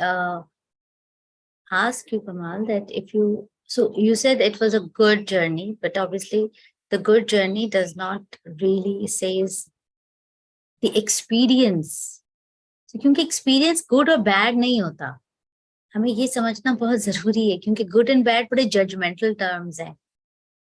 ask you, Kamal, that so you said it was a good journey, but obviously the good journey does not really says the experience. So, क्योंकि experience good or bad नहीं होता, हमें ये समझना बहुत जरूरी है, क्योंकि good and bad बड़े judgmental terms हैं.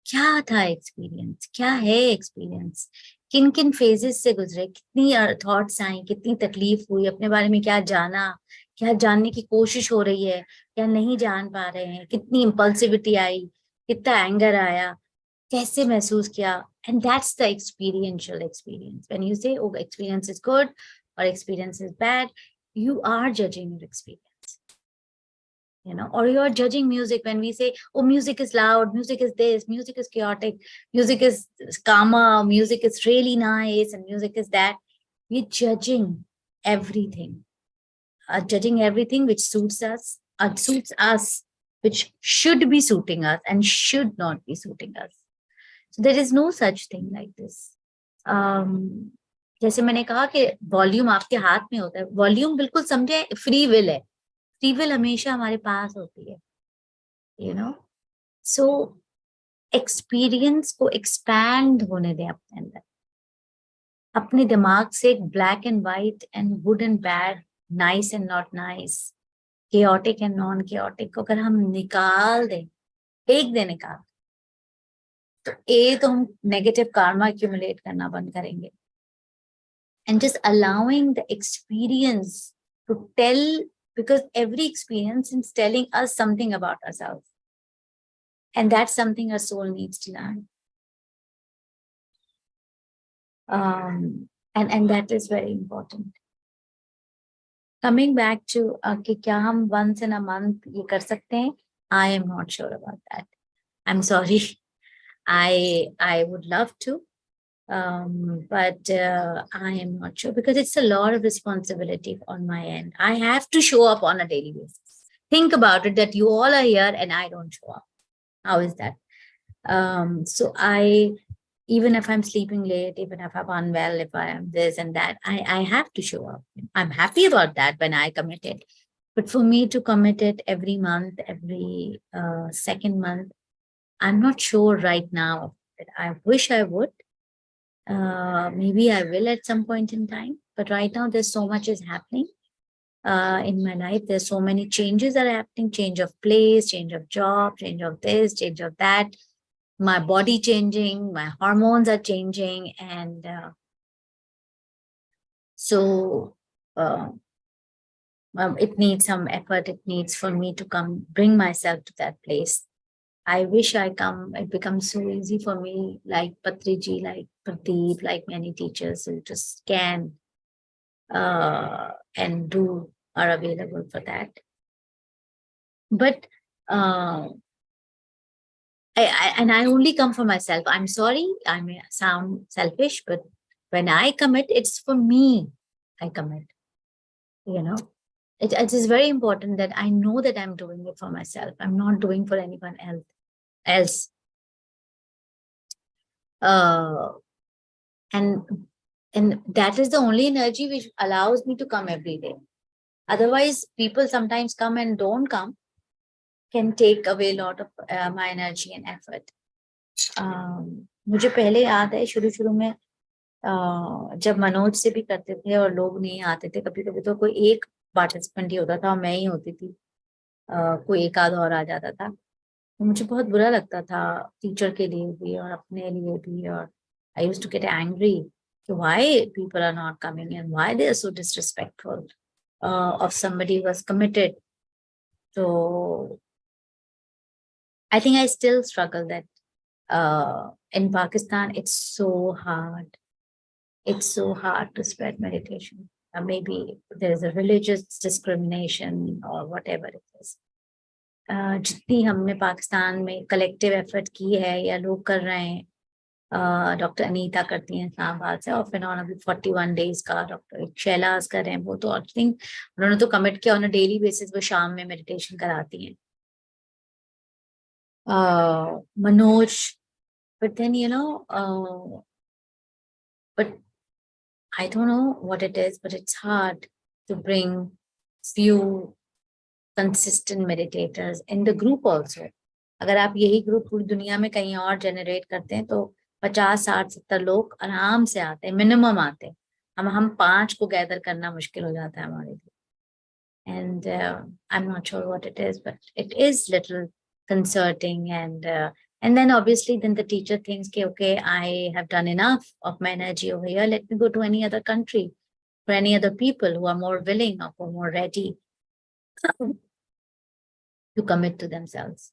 क्या था experience? क्या है experience? किन किन phases से गुजरे, कितनी thoughts आई, कितनी तकलीफ हुई, अपने बारे में क्या जाना, क्या जानने की कोशिश हो रही है, क्या नहीं जान पा रहे हैं, कितनी impulsivity आई, कितना anger आया, कैसे महसूस किया. And that's the experiential experience. When you say, oh, experience is good or experience is bad, you are judging your experience. Or you're judging music when we say, oh, music is loud, music is this, music is chaotic, music is calmer, music is really nice, and music is that. We're judging everything. Judging everything which suits us, which should be suiting us and should not be suiting us. So there is no such thing like this. जैसे मैंने कहा कि volume आपके हाथ में होता है, volume बिल्कुल समझे फ्री विल है, फ्री विल हमेशा हमारे पास होती है, सो एक्सपीरियंस को एक्सपैंड होने दें अपने अंदर, अपने दिमाग से black and white and good and bad, nice and not nice, chaotic and non chaotic को अगर हम निकाल दें, फेंक दें, निकाल, तो हम नेगेटिव कार्मा एक्यूमुलेट करना बंद करेंगे. And just allowing the experience to tell, because every experience is telling us something about ourselves. And that's something our soul needs to learn. And that is very important. Coming back to कि क्या हम once in a month ये कर सकते हैं? I am not sure about that. I'm sorry. I would love to. But I am not sure, because it's a lot of responsibility on my end. I have to show up on a daily basis. Think about it, that you all are here and I don't show up. How is that? So even if I'm sleeping late, even if I'm unwell, if I am this and that, I have to show up. I'm happy about that when I commit it. But for me to commit it every month, every second month, I'm not sure right now. I wish I would. Maybe I will at some point in time, but right now there's so much is happening in my life. There's so many changes that are happening, change of place, change of job, change of this, change of that, my body changing, my hormones are changing. And so It needs some effort. It needs for me to come, bring myself to that place. I wish I come, it becomes so easy for me, like Patriji, like Pradeep, like many teachers who just can and do are available for that. But I only come for myself. I'm sorry, I may sound selfish, but when I commit, it's for me. I commit. You know, it is very important that I know that I'm doing it for myself. I'm not doing for anyone else. And that is the only energy which allows me to come every day. Otherwise, people sometimes come and don't come, can take away a lot of my energy and effort. मुझे पहले याद है शुरू में जब मनोज से भी करते थे और लोग नहीं आते थे, कभी कभी तो कोई एक पार्टिसिपेंट ही होता था और मैं ही होती थी, कोई एक आध और आ जाता था, तो मुझे बहुत बुरा लगता था, टीचर के लिए भी और अपने लिए भी, और I used to get angry why people are not coming and why they are so disrespectful of somebody who was committed. So I think I still struggle that in Pakistan, it's so hard. It's so hard to spread meditation. Maybe there's a religious discrimination or whatever it is. जितनी हमने पाकिस्तान में collective effort की है या लोग कर रहे हैं, डॉक्टर अनीता करती हैं इस्लामाबाद से, और फिर अभी 41 डेज का डॉक्टर शैलाज कर रहे हैं, वो तो आई थिंक उन्होंने तो कमिट किया, उन्होंने डेली बेसिस वो शाम में मेडिटेशन कराती हैं. Manoj, but then but I don't know what it is, but it's hard to bring few consistent meditators in the group also. अगर आप यही ग्रुप पूरी दुनिया में कहीं और जनरेट करते हैं तो 50, 60, 70 लोग आराम से आते हैं, मिनिमम आते हैं. हम 5 को गैदर करना मुश्किल हो जाता है हमारे लिए. And I'm not sure what it is, but it is little concerning. And then obviously then the teacher thinks, okay, I have done enough of my energy over here. Let me go to any other country for any other people who are more willing or who are more ready to commit to themselves.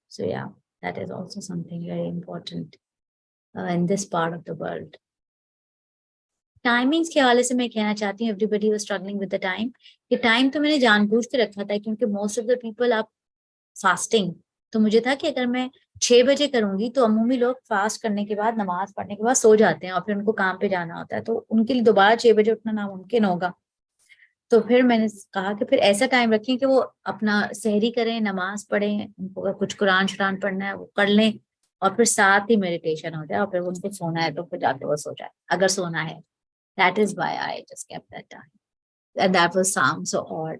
So yeah, that is also something very important in this part of the world. Timings के हवाले से मैं कहना चाहती हूँ, everybody was struggling with the time. ये time तो मैंने जानबूझ के रखा था क्योंकि most of the people are fasting. तो मुझे था कि अगर मैं 6 बजे करूंगी तो अमूमी लोग फास्ट करने के बाद, नमाज पढ़ने के बाद सो जाते हैं और फिर उनको काम पे जाना होता है, तो उनके लिए दोबारा 6 बजे उठना नामुमकिन होगा. तो फिर मैंने कहा कि फिर ऐसा टाइम रखें कि वो अपना सहरी करें, नमाज पढ़ें, उनको अगर कुछ कुरान शुरान पढ़ना है वो कर लें और फिर साथ ही मेडिटेशन हो जाए और फिर उनको सोना है तो फिर जाके वो सो जाए अगर सोना है. That is why I just kept that time. And that was sound so odd.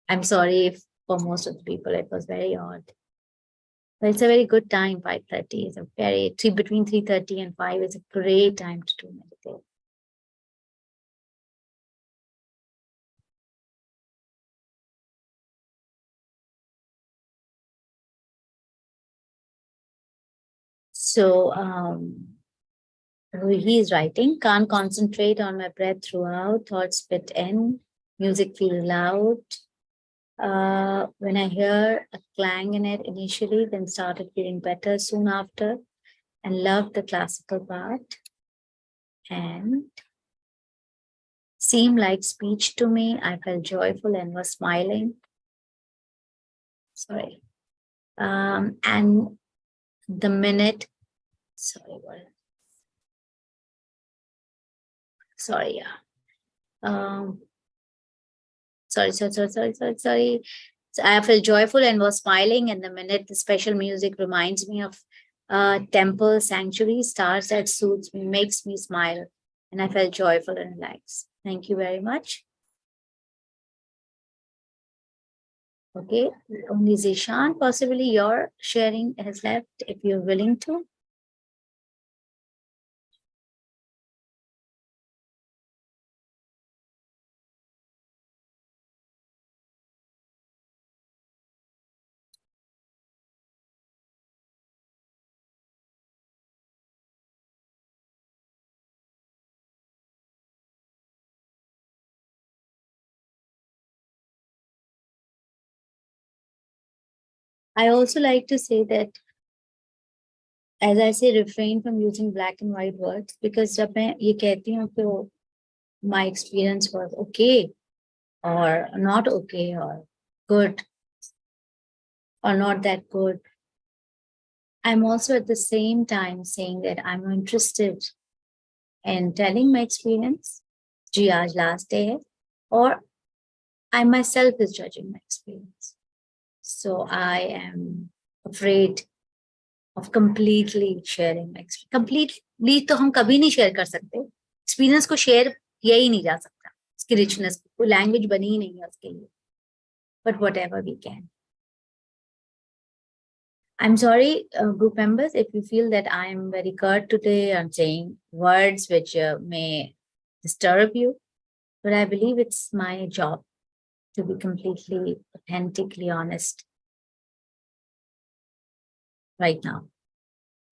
I'm sorry if for most of the people it was very odd. But it's a very good time, 5:30. It's a between 3:30 and 5 is a great time to do meditation. So he is writing, can't concentrate on my breath throughout, thoughts spit in, music feels loud. When I hear a clang in it initially, then started feeling better soon after and loved the classical part and seemed like speech to me. I felt joyful and was smiling. Sorry. And the minute, sorry, what? Sorry, yeah. Sorry. So I felt joyful and was smiling, and the minute the special music reminds me of temple, sanctuary, stars that soothes me, makes me smile, and I felt joyful and relaxed. Thank you very much. Okay, only Zishan, possibly your sharing has left if you're willing to. I also like to say that, as I say, refrain from using black and white words, because जब मैं ये कहती हूँ कि वो, my experience was okay or not okay or good or not that good, I'm also at the same time saying that I'm interested in telling my experience. जी आज last day है, or I myself is judging my experience. So I am afraid of completely sharing my experience. Completely तो हम कभी नहीं share कर सकते. Experience को share किया ही नहीं जा सकता. उसकी richness, कोई language बनी ही नहीं है उसके लिए. But whatever we can. I'm sorry, group members, if you feel that I am very curt today and saying words which may disturb you, but I believe it's my job to be completely, authentically honest right now,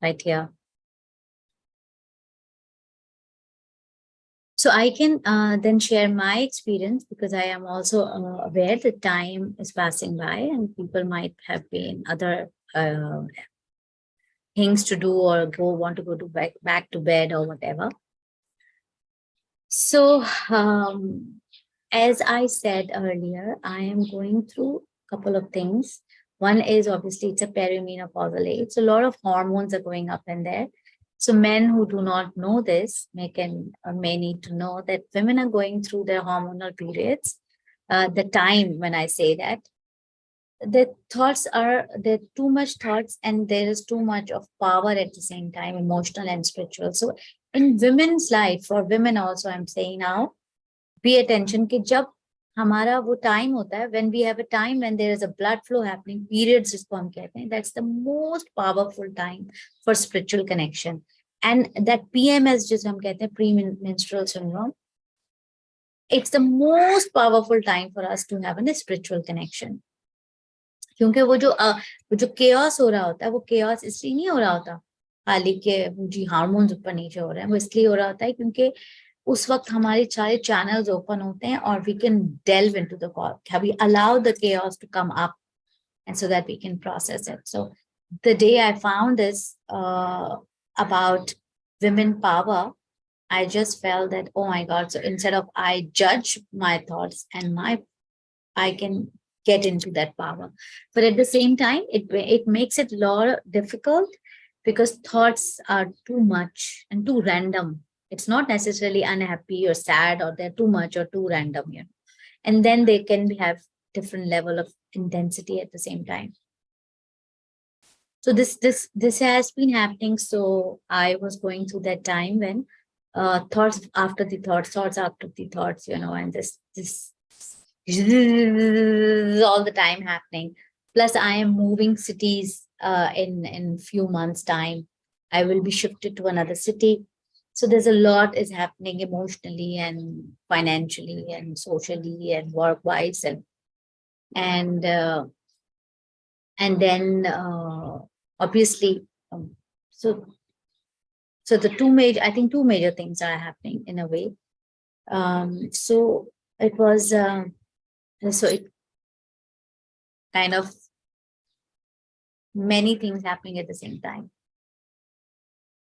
right here. So I can then share my experience, because I am also aware that time is passing by and people might have been other things to do or want to go to back to bed or whatever. So as I said earlier, I am going through a couple of things. One is obviously it's a perimenopausal age. So a lot of hormones are going up in there. So men who do not know this may need to know that women are going through their hormonal periods. The time when I say that, the thoughts are, there are too much thoughts and there is too much of power at the same time, emotional and spiritual. So in women's life, for women also, I'm saying now, pay attention कि जब हमारा वो time होता है, when we have a time when there is a blood flow happening, periods जिसको हम कहते हैं, that's the most powerful time for spiritual connection. And that PMS जिसे हम कहते हैं, premenstrual syndrome, it's the most powerful time for us to have a spiritual connection. क्योंकि वो जो chaos हो रहा होता है, वो chaos इसलिए नहीं हो रहा होता खाली के जी हार्मोन्स ऊपर नीचे हो रहे हैं, वो इसलिए हो रहा होता है क्योंकि उस वक्त हमारे सारे channels open होते हैं और we can delve into the core. We allow the chaos to come up, and so that we can process it. So the day I found this about women power, I just felt that, oh my God, so instead of I judge my thoughts and I can get into that power. But at the same time, it makes it a lot difficult because thoughts are too much and too random. It's not necessarily unhappy or sad or they're too much or too random, you know. And then they can have different level of intensity at the same time. So this has been happening. So I was going through that time when thoughts after the thoughts, you know, and this all the time happening. Plus I am moving cities in few months time. I will be shifted to another city. So there's a lot is happening emotionally and financially and socially and work-wise and then obviously so the two major things are happening in a way. So it was so it kind of many things happening at the same time.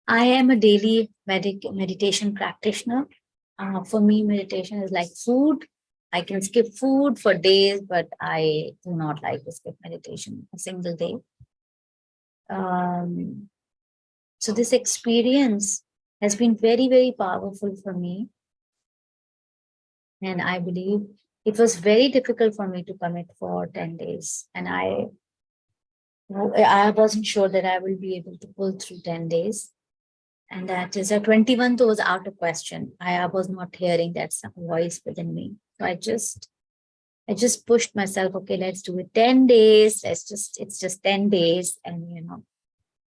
I am a daily meditation practitioner. For me, meditation is like food. I can skip food for days, but I do not like to skip meditation a single day. So this experience has been very, very powerful for me. And I believe it was very difficult for me to commit for 10 days. And I wasn't sure that I will be able to pull through 10 days. And that is a 21 was out of question. I was not hearing that voice within me. So I just pushed myself, okay, let's do it 10 days. It's just 10 days. And, you know,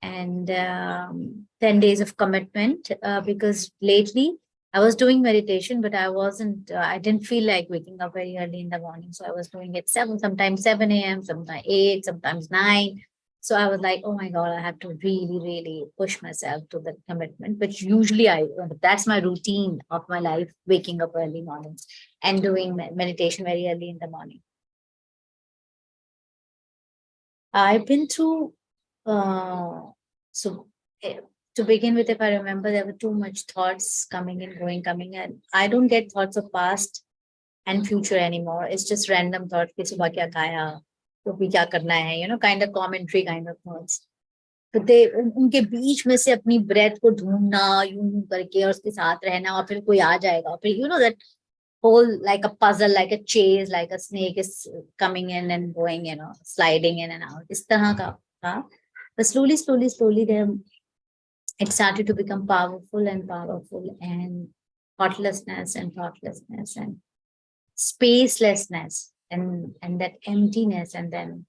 and 10 days of commitment because lately I was doing meditation, but I didn't feel like waking up very early in the morning. So I was doing it sometimes 7 a.m., sometimes 8, sometimes 9. So I was like, oh my God, I have to really, really push myself to the commitment, which usually that's my routine of my life, waking up early mornings and doing meditation very early in the morning. I've been through, so to begin with, if I remember, there were too much thoughts coming and going, coming, and I don't get thoughts of past and future anymore. It's just random thoughts. कि सुबह क्या खाया, तो भी क्या करना है, you know, kind of commentary kind of thoughts. तो उनके बीच में से अपनी breath को ढूंढना, यूं करके और उसके साथ रहना, और फिर कोई आ जाएगा, और फिर you know that whole like a puzzle, like a chase, like a snake is coming in and going, you know, sliding in and out. इस तरह का था. But slowly, then it started to become powerful and thoughtlessness and spacelessness and that emptiness, and then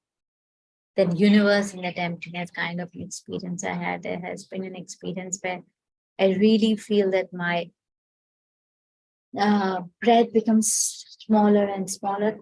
that universe in that emptiness kind of experience I had. There has been an experience where I really feel that my breath becomes smaller and smaller,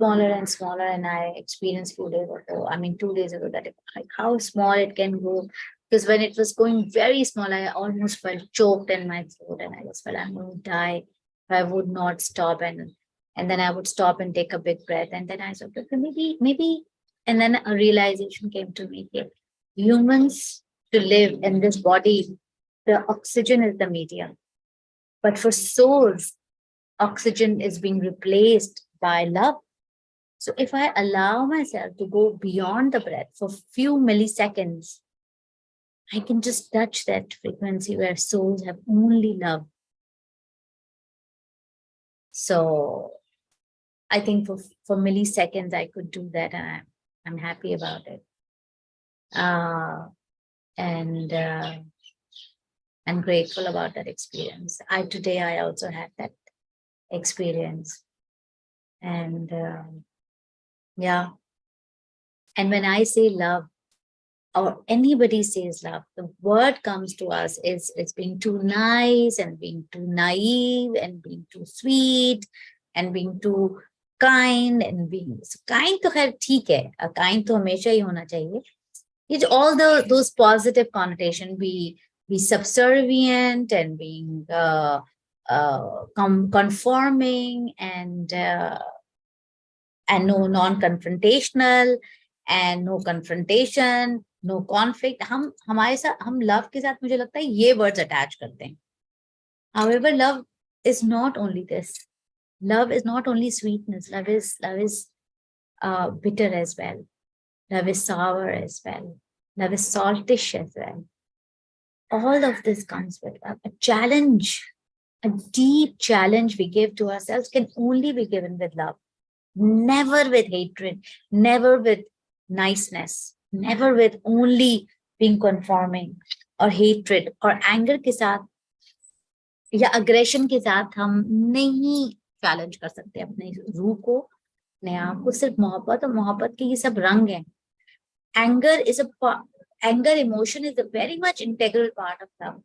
and I experienced 2 days ago, 2 days ago, that like how small it can go. Because when it was going very small, I almost felt choked in my throat, and I just felt I'm going to die if I would not stop. And then I would stop and take a big breath, and then I said, okay, maybe, and then a realization came to me. Okay, humans, to live in this body, the oxygen is the medium. But for souls, oxygen is being replaced by love. So if I allow myself to go beyond the breath for few milliseconds, I can just touch that frequency where souls have only love. So I think for milliseconds, I could do that, and I'm happy about it. And I'm grateful about that experience. Today I also had that experience. And yeah. And when I say love, or anybody says love, the word comes to us is being too nice and being too naive and being too sweet and being too kind and being kind. तो खैर ठीक है, kind तो हमेशा ही होना चाहिए. It's all those positive connotation, be subservient and being conforming and no non-confrontational and no confrontation, no conflict. हमारे साथ, हम love के साथ मुझे लगता है ये words attach करते हैं. However, love is not only this. Love is not only sweetness. Love is bitter as well. Love is sour as well. Love is saltish as well. All of this comes with love. A challenge, a deep challenge we give to ourselves can only be given with love. Never with hatred, never with niceness, never with only being conforming or hatred or anger के साथ या aggression के साथ हम नहीं challenge कर सकते अपने रूह को, अपने आप को. सिर्फ मोहब्बत, और मोहब्बत के ये सब रंग हैं. Anger emotion is a very much integral part of love.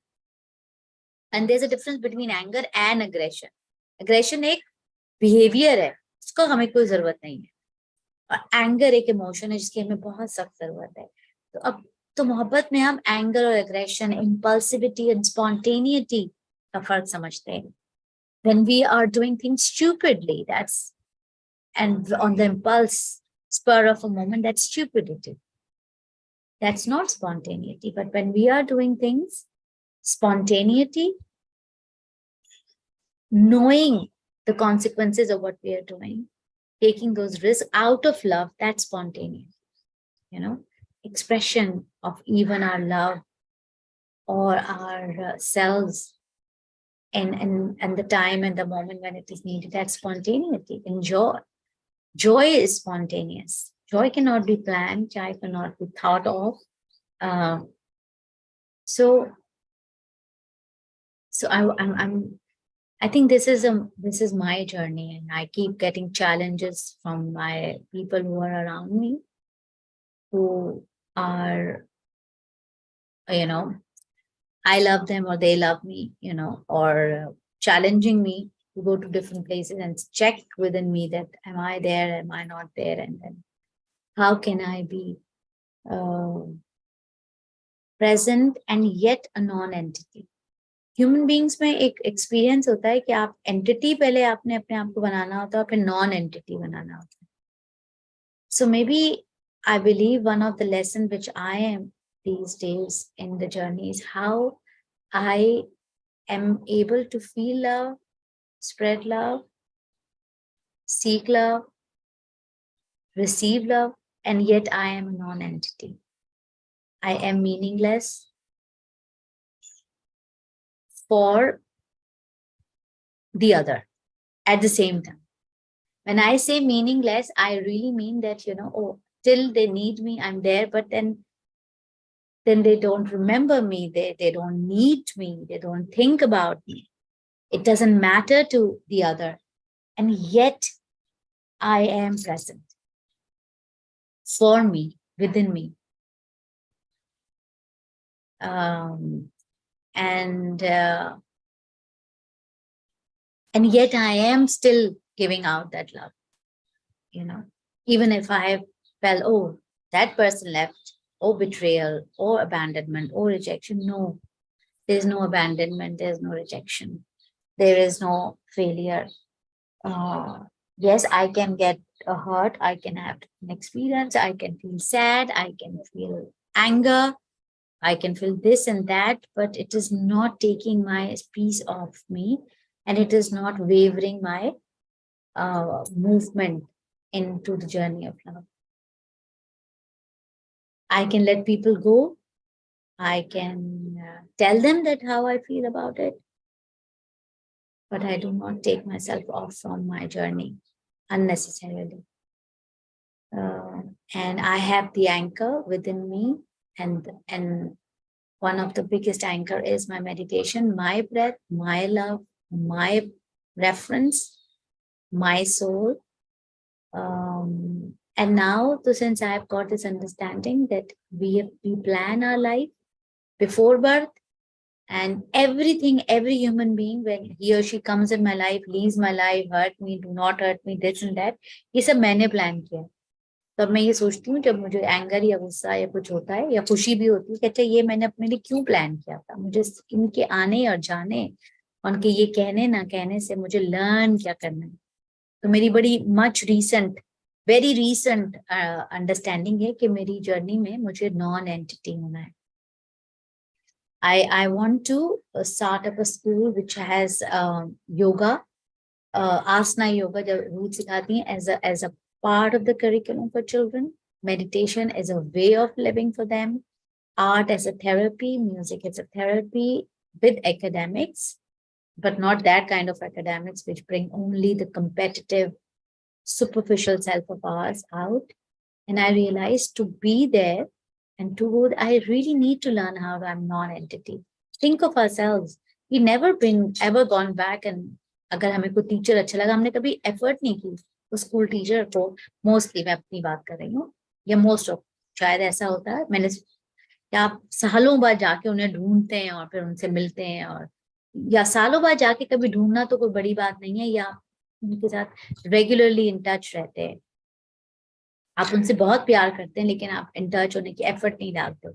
And there's a difference between anger and aggression. Aggression एक behavior है, उसको हमें कोई जरूरत नहीं है. और anger एक emotion है जिसकी हमें बहुत सख्त जरूरत है. तो अब तो मोहब्बत में हम anger और aggression, impulsivity and spontaneity का फर्क समझते हैं. When we are doing things stupidly, and on the impulse, spur of a moment, that's stupidity. That's not spontaneity. But when we are doing things, spontaneity, knowing the consequences of what we are doing, taking those risks out of love, that's spontaneous. You know, expression of even our love or our selves and the time and the moment when it is needed, that's spontaneity. And joy is spontaneous. Joy cannot be planned. Joy cannot be thought of. So I think this is my journey, and I keep getting challenges from my people who are around me, who are, you know, I love them or they love me, you know, or challenging me to go to different places and check within me that am I there, am I not there, and then how can I be present and yet a non-entity. Human beings में एक experience होता है कि आप entity पहले आपने अपने आप को बनाना होता है, फिर non-entity बनाना होता है. So maybe I believe one of the lessons which I am these days in the journey is how I am able to feel love, spread love, seek love, receive love, and yet I am a non-entity. I am meaningless for the other at the same time. When I say meaningless, I really mean that, oh, till they need me, I'm there, but then they don't remember me, they don't need me, they don't think about me. It doesn't matter to the other. And yet I am present for me, within me. And yet I am still giving out that love, even if I felt, oh, that person left, or betrayal, or abandonment, or rejection. No, there's no abandonment, there's no rejection, there is no failure. Yes, I can get a hurt, I can have an experience, I can feel sad, I can feel anger, I can feel this and that, but it is not taking my peace off me, and it is not wavering my movement into the journey of love. I can let people go. I can tell them that how I feel about it, but I do not take myself off from my journey unnecessarily. And I have the anchor within me, and one of the biggest anchor is my meditation, my breath, my love, my reference, my soul. And now, since I have got this understanding that we plan our life before birth, and everything, every human being, when he or she comes in my life, leaves my life, hurt me, do not hurt me, this and that, ये सब मैंने plan किया. तब मैं ये सोचती हूँ, जब मुझे एंगर या गुस्सा या कुछ होता है या खुशी भी होती है कि अच्छा ये मैंने अपने लिए क्यों प्लान किया था, मुझे इनके आने और जाने, उनके ये कहने ना कहने से मुझे लर्न क्या करना है. तो मेरी बड़ी much recent, very recent understanding है कि मेरी जर्नी में मुझे नॉन एंटिटी होना है. I want to start up a school which has yoga, asana yoga, जो रूट सिखाती हैं as a part of the curriculum for children. Meditation is a way of living for them. Art as a therapy, music as a therapy with academics, but not that kind of academics which bring only the competitive, superficial self of ours out. And I realized to be there and to go, I really need to learn how I'm non-entity. Think of ourselves. We never been ever gone back and अगर हमें कोई teacher अच्छा लगा, हमने कभी effort नहीं की उस स्कूल टीचर को. मोस्टली मैं अपनी बात कर रही हूँ, या मोस्ट ऑफ, शायद ऐसा होता है, मैंने या आप सालों बाद जाके उन्हें ढूंढते हैं और फिर उनसे मिलते हैं, और या सालों बाद जाके कभी ढूंढना तो कोई बड़ी बात नहीं है, या उनके साथ रेगुलरली इन टच रहते हैं. आप उनसे बहुत प्यार करते हैं लेकिन आप इन टच होने की एफर्ट नहीं डालते.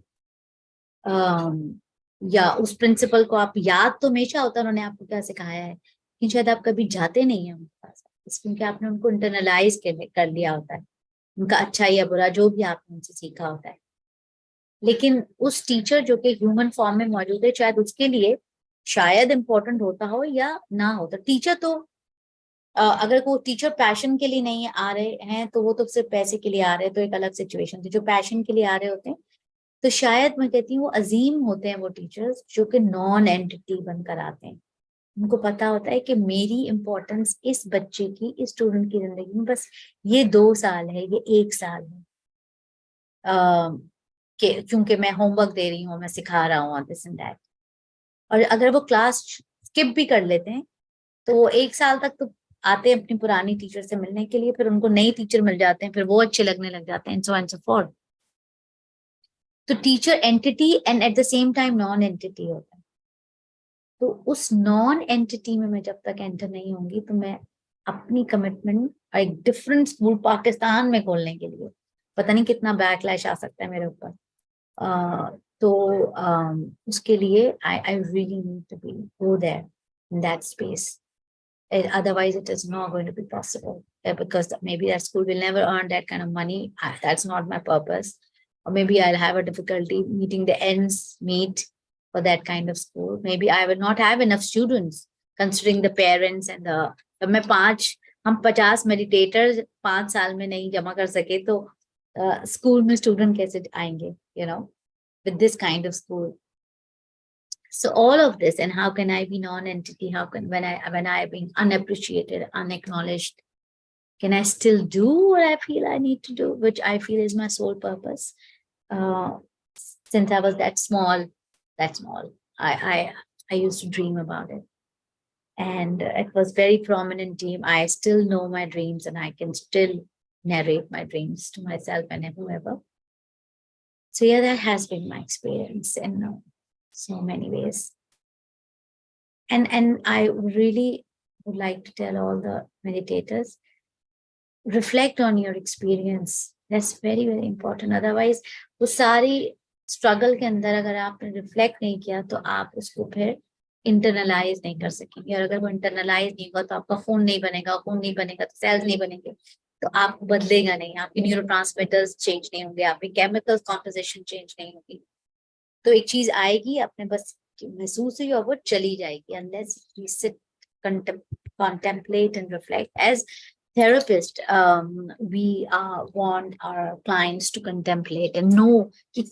या उस प्रिंसिपल को आप याद तो हमेशा होता है उन्होंने आपको क्या सिखाया है, लेकिन शायद आप कभी जाते नहीं हैं उनके पास, क्योंकि आपने उनको इंटरनलाइज कर लिया होता है, उनका अच्छा या बुरा जो भी आपने उनसे सीखा होता है. लेकिन उस टीचर जो कि ह्यूमन फॉर्म में मौजूद है, शायद उसके लिए शायद इम्पोर्टेंट होता हो या ना हो. तो टीचर तो अगर कोई टीचर पैशन के लिए नहीं आ रहे हैं तो वो तो सिर्फ पैसे के लिए आ रहे हैं, तो एक अलग सिचुएशन थी. जो पैशन के लिए आ रहे होते हैं तो शायद मैं कहती हूँ वो अजीम होते हैं वो टीचर्स जो कि नॉन एंटिटी बनकर आते हैं. उनको पता होता है कि मेरी इम्पोर्टेंस इस बच्चे की, इस स्टूडेंट की जिंदगी में बस ये 2 साल है, ये 1 साल है, क्योंकि मैं होमवर्क दे रही हूँ, मैं सिखा रहा हूँ, दिस एंड दैट. और अगर वो क्लास स्किप भी कर लेते हैं तो वो 1 साल तक तो आते हैं अपनी पुरानी टीचर से मिलने के लिए, फिर उनको नई टीचर मिल जाते हैं, फिर वो अच्छे लगने लग जाते हैं, एंड सो फॉर्थ. तो teacher entity and at the same time non entity होता है. तो उस नॉन एंटिटी में मैं जब तक एंटर नहीं होंगी तो मैं अपनी कमिटमेंट एक डिफरेंट स्कूल पाकिस्तान में खोलने के लिए, पता नहीं कितना बैकलैश आ सकता है मेरे ऊपर, तो उसके लिए I really need to be go there in that space. Otherwise, it is not going to be possible. because maybe that school will never earn that kind of money. That's not my purpose. Or maybe I'll have a difficulty meeting the ends meet for that kind of school. Maybe I will not have enough students considering the parents and the तो मैं 50 meditators 5 साल में नहीं जमा कर सके तो school में स्टूडेंट कैसे आएंगे, with this kind of school. So all of this, and how can I be non-entity? How can when I being unappreciated, unacknowledged, can I still do what I feel I need to do, which I feel is my sole purpose? Since I was that small, I used to dream about it. And it was very prominent dream. I still know my dreams and I can still narrate my dreams to myself and whoever. So yeah, that has been my experience in so many ways. And I really would like to tell all the meditators, reflect on your experience. That's very, very important. Otherwise, वो सारी struggle के अंदर अगर आपने reflect नहीं किया तो आप उसको फिर internalize नहीं कर सकेंगे. और अगर वो internalize नहीं होगा तो आपका खून नहीं बनेगा तो cells नहीं बनेंगे. तो आपको बदलेगा नहीं, आपके न्यूरोट्रांसमीटर्स चेंज नहीं होंगे, आपकी केमिकल कॉम्पोजिशन चेंज नहीं होगी. तो एक चीज आएगी, आपने बस महसूस हुई और वो चली जाएगी. Unless we sit, contemplate and reflect. As therapist, we want our clients to contemplate and know कि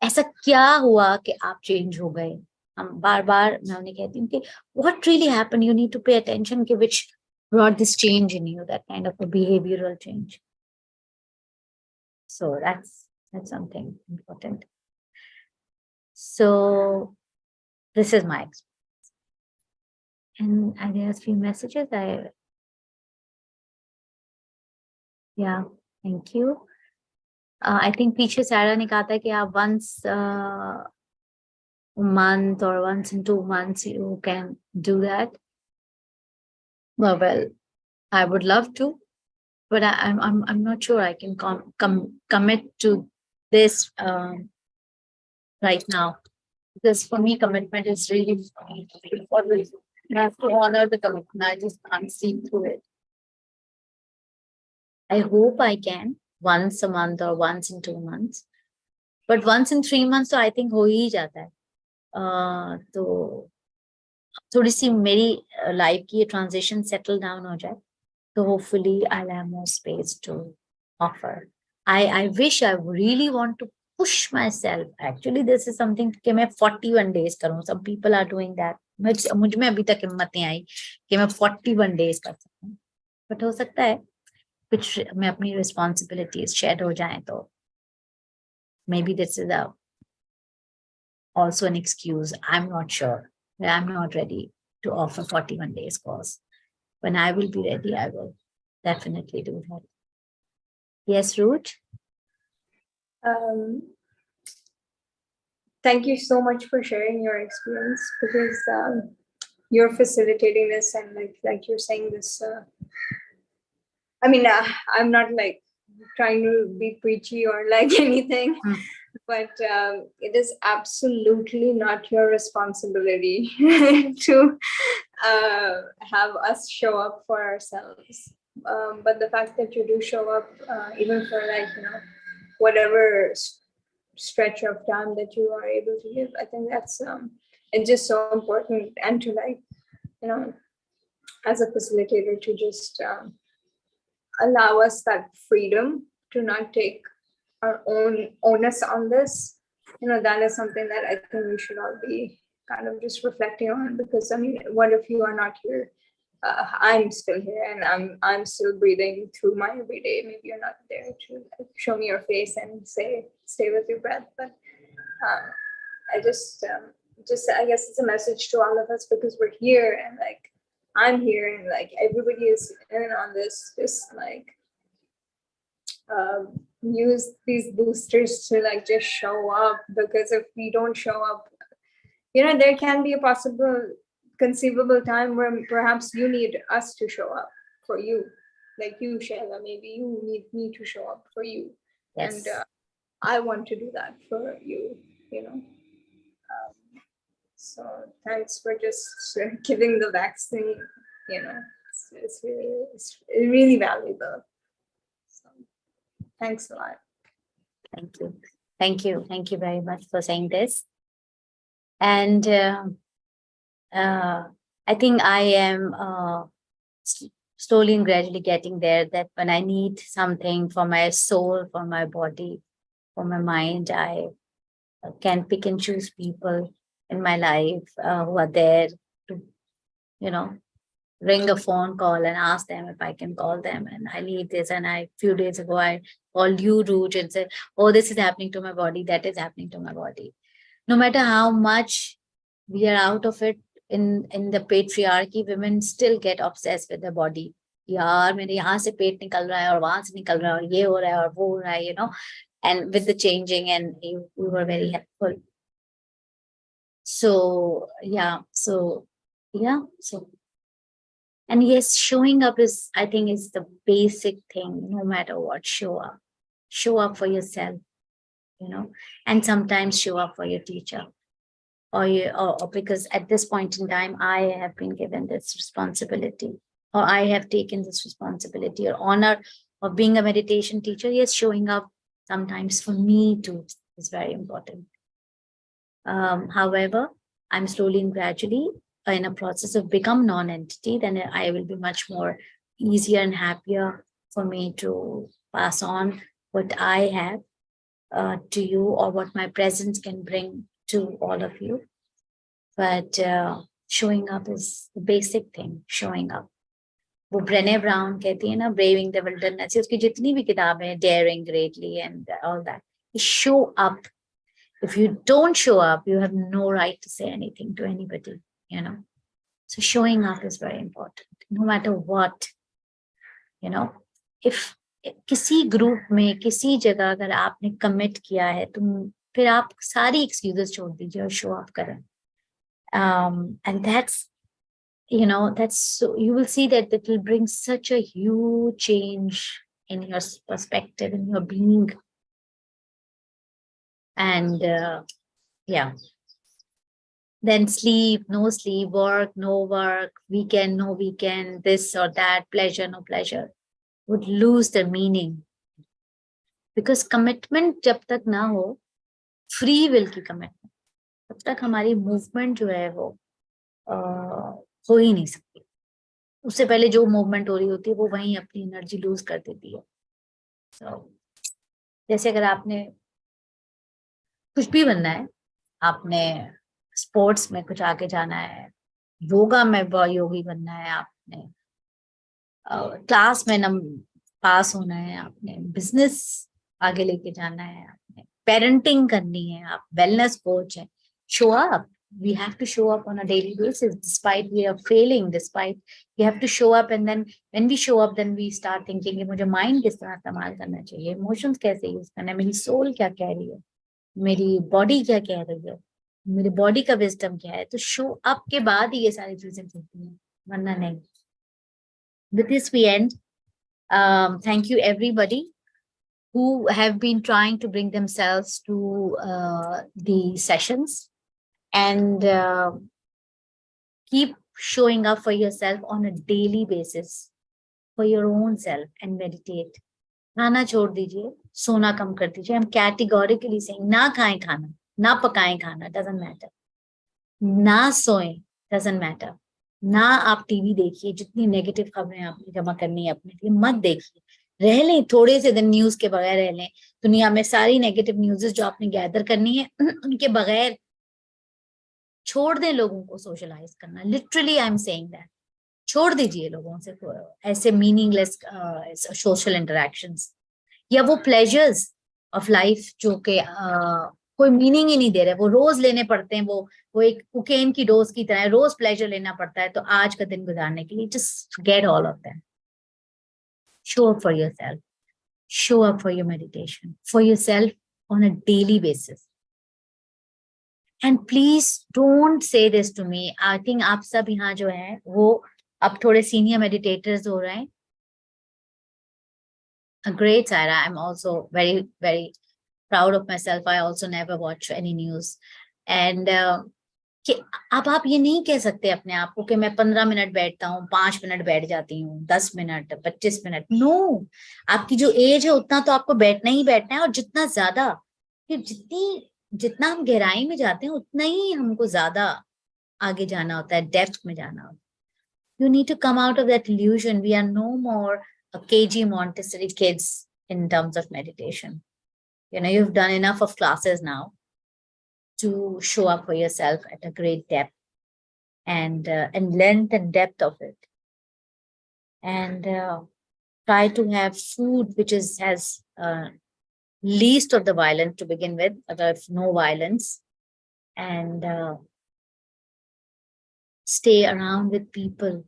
ऐसा क्या हुआ कि आप चेंज हो गए. हम बार बार मैं उन्हें कहती हूँ कि what really happened, you need to pay attention कि which brought this change in you, that kind of a behavioral change. So that's something important. So this is my experience. And I guess a few messages. Yeah, thank you. I think पीछे Sarah ने कहा था कि आप once a month or once in 2 months you can do that. Well, I would love to, but I'm not sure I can commit to this right now, because for me commitment is really always. I have to honor the commitment. I just can't see through it. I hope I can once a month or once in 2 months, but once in 3 months, so I think हो ही जाता है. तो थोड़ी सी मेरी life की ये transition settle down हो जाए तो hopefully I'll have more space to offer. I wish, I really want to push myself. Actually, this is something कि मैं 41 days करूँ. Some people are doing that. मुझ में अभी तक हिम्मत नहीं आई कि मैं 41 days कर सकूँ. But हो सकता है कुछ मैं अपनी responsibilities shed हो जाएं तो maybe this is also an excuse. I'm not sure. I'm not ready to offer 41 days course. When I will be ready, I will definitely do that. Yes, Ruth? Thank you so much for sharing your experience, because you're facilitating this and like you're saying this. I mean, I'm not like trying to be preachy or like anything, but it is absolutely not your responsibility to have us show up for ourselves. But the fact that you do show up, even for like, whatever stretch of time that you are able to give, I think that's it's just so important. And to like, as a facilitator, to just allow us that freedom to not take our own onus on this, that is something that I think we should all be kind of just reflecting on. Because I mean, what if you are not here? I'm still here and I'm still breathing through my everyday. Maybe you're not there to like, show me your face and say, stay with your breath. But I just I guess it's a message to all of us, because we're here and like I'm here and like everybody is in on this. Just like use these boosters to like just show up, because if we don't show up, there can be a conceivable time where perhaps you need us to show up for you, like you, Shayla, maybe you need me to show up for you. Yes. And I want to do that for you, So thanks for just giving the vaccine, it's really valuable. So, thanks a lot. Thank you. Thank you. Thank you very much for saying this. And I think I am slowly and gradually getting there, that when I need something for my soul, for my body, for my mind, I can pick and choose people in my life who are there to, ring a phone call and ask them if I can call them. And I need this. And few days ago, I called you, Root, and said, oh, this is happening to my body. That is happening to my body. No matter how much we are out of it in the patriarchy, women still get obsessed with their body. यार मेरे यहाँ से पेट निकल रहा है और वहां से निकल रहा है और ये हो रहा है और वो हो रहा है, and with the changing, and you were very helpful. So and yes, showing up is, I think, is the basic thing. No matter what, show up for yourself, and sometimes show up for your teacher, or because at this point in time I have been given this responsibility, or I have taken this responsibility or honor of being a meditation teacher. Yes, showing up sometimes for me too is very important. However, I'm slowly and gradually in a process of become non-entity. Then I will be much more easier and happier for me to pass on what I have to you, or what my presence can bring to all of you. But showing up is the basic thing. Showing up. वो Brené brown कहती है ना, braving the wilderness, उसकी जितनी भी किताबें हैं, daring greatly and all that, show up. If you don't show up, you have no right to say anything to anybody, So showing up is very important, no matter what, If किसी group में, किसी जगह अगर आपने commit किया है, फिर आप सारी एक्सक्यूजेस छोड़ दीजिए और शो अप करें. And that's, so you will see that it will bring such a huge change in your perspective, in your being. And then sleep, no sleep, work, no work, weekend, no weekend, this or that, pleasure, no pleasure, would lose the meaning. Because commitment जब तक ना हो, free will की commitment, तब तक हमारी movement जो है वो हो ही नहीं सकती. उससे पहले जो movement हो रही होती है वो वहीं अपनी energy lose कर देती है. So, जैसे अगर आपने कुछ भी बनना है, आपने स्पोर्ट्स में कुछ आगे जाना है, योगा में योगी बनना है, आपने क्लास में पास होना है, आपने बिजनेस आगे लेके जाना है, आपने पेरेंटिंग करनी है, आप वेलनेस कोच है, show up. We have to show up on a daily basis, despite we are failing, despite we have to show up. And then when we show up, then we start thinking कि मुझे mind किस तरह इस्तेमाल करना चाहिए, emotions कैसे use करना है, मेरी सोल क्या कह रही है, मेरी बॉडी क्या कह रही है, मेरी बॉडी का विजडम क्या है. तो शो अप के बाद ही ये सारी चीजें होती हैं, वरना नहीं. With this we end. Thank you everybody who have been trying to bring themselves to the sessions, and keep showing up for yourself on a daily basis, for your own self, and meditate. खाना छोड़ दीजिए, सोना कम कर दीजिए. I'm categorically saying ना खाएं खाना, ना पकाएं खाना, doesn't matter. ना सोएं, doesn't matter. ना आप टीवी देखिए, जितनी नेगेटिव खबरें आपने जमा करनी है अपने लिए मत देखिए. रह लें थोड़े से दिन न्यूज के बगैर, रह लें. दुनिया में सारी नेगेटिव न्यूज़ जो आपने गैदर करनी है उनके बगैर छोड़ दें लोगों को सोशलाइज करना. Literally I am saying that. छोड़ दीजिए लोगों से ऐसे मीनिंगलेस सोशल इंटरेक्शंस, या वो प्लेजर्स ऑफ लाइफ जो कि कोई मीनिंग ही नहीं दे रहे, वो रोज लेने पड़ते हैं, वो एक कोकेन की डोज की तरह रोज प्लेजर लेना पड़ता है तो आज का दिन गुजारने के लिए. Just get all of that. Show up for yourself, show up for your meditation, for yourself on a daily basis. And please don't say this to me. I think आप सब यहाँ जो है वो अब थोड़े सीनियर मेडिटेटर्स हो रहे हैं. Great, Saira. I'm also very, very proud of myself. I also never watch any news. And कि अब आप ये नहीं कह सकते अपने आप को कि मैं 15 मिनट बैठता हूँ, 5 मिनट बैठ जाती हूँ, 10 मिनट, 25 मिनट। नो, आपकी जो एज है उतना तो आपको बैठना ही बैठना है, और जितना ज्यादा, फिर जितना हम गहराई में जाते हैं उतना ही हमको ज्यादा आगे जाना होता है, डेप्थ में जाना होता है। You need to come out of that illusion. We are no more KG Montessori kids in terms of meditation. You've done enough of classes now to show up for yourself at a great depth and length and depth of it. And try to have food which has least of the violence to begin with, if no violence, and stay around with people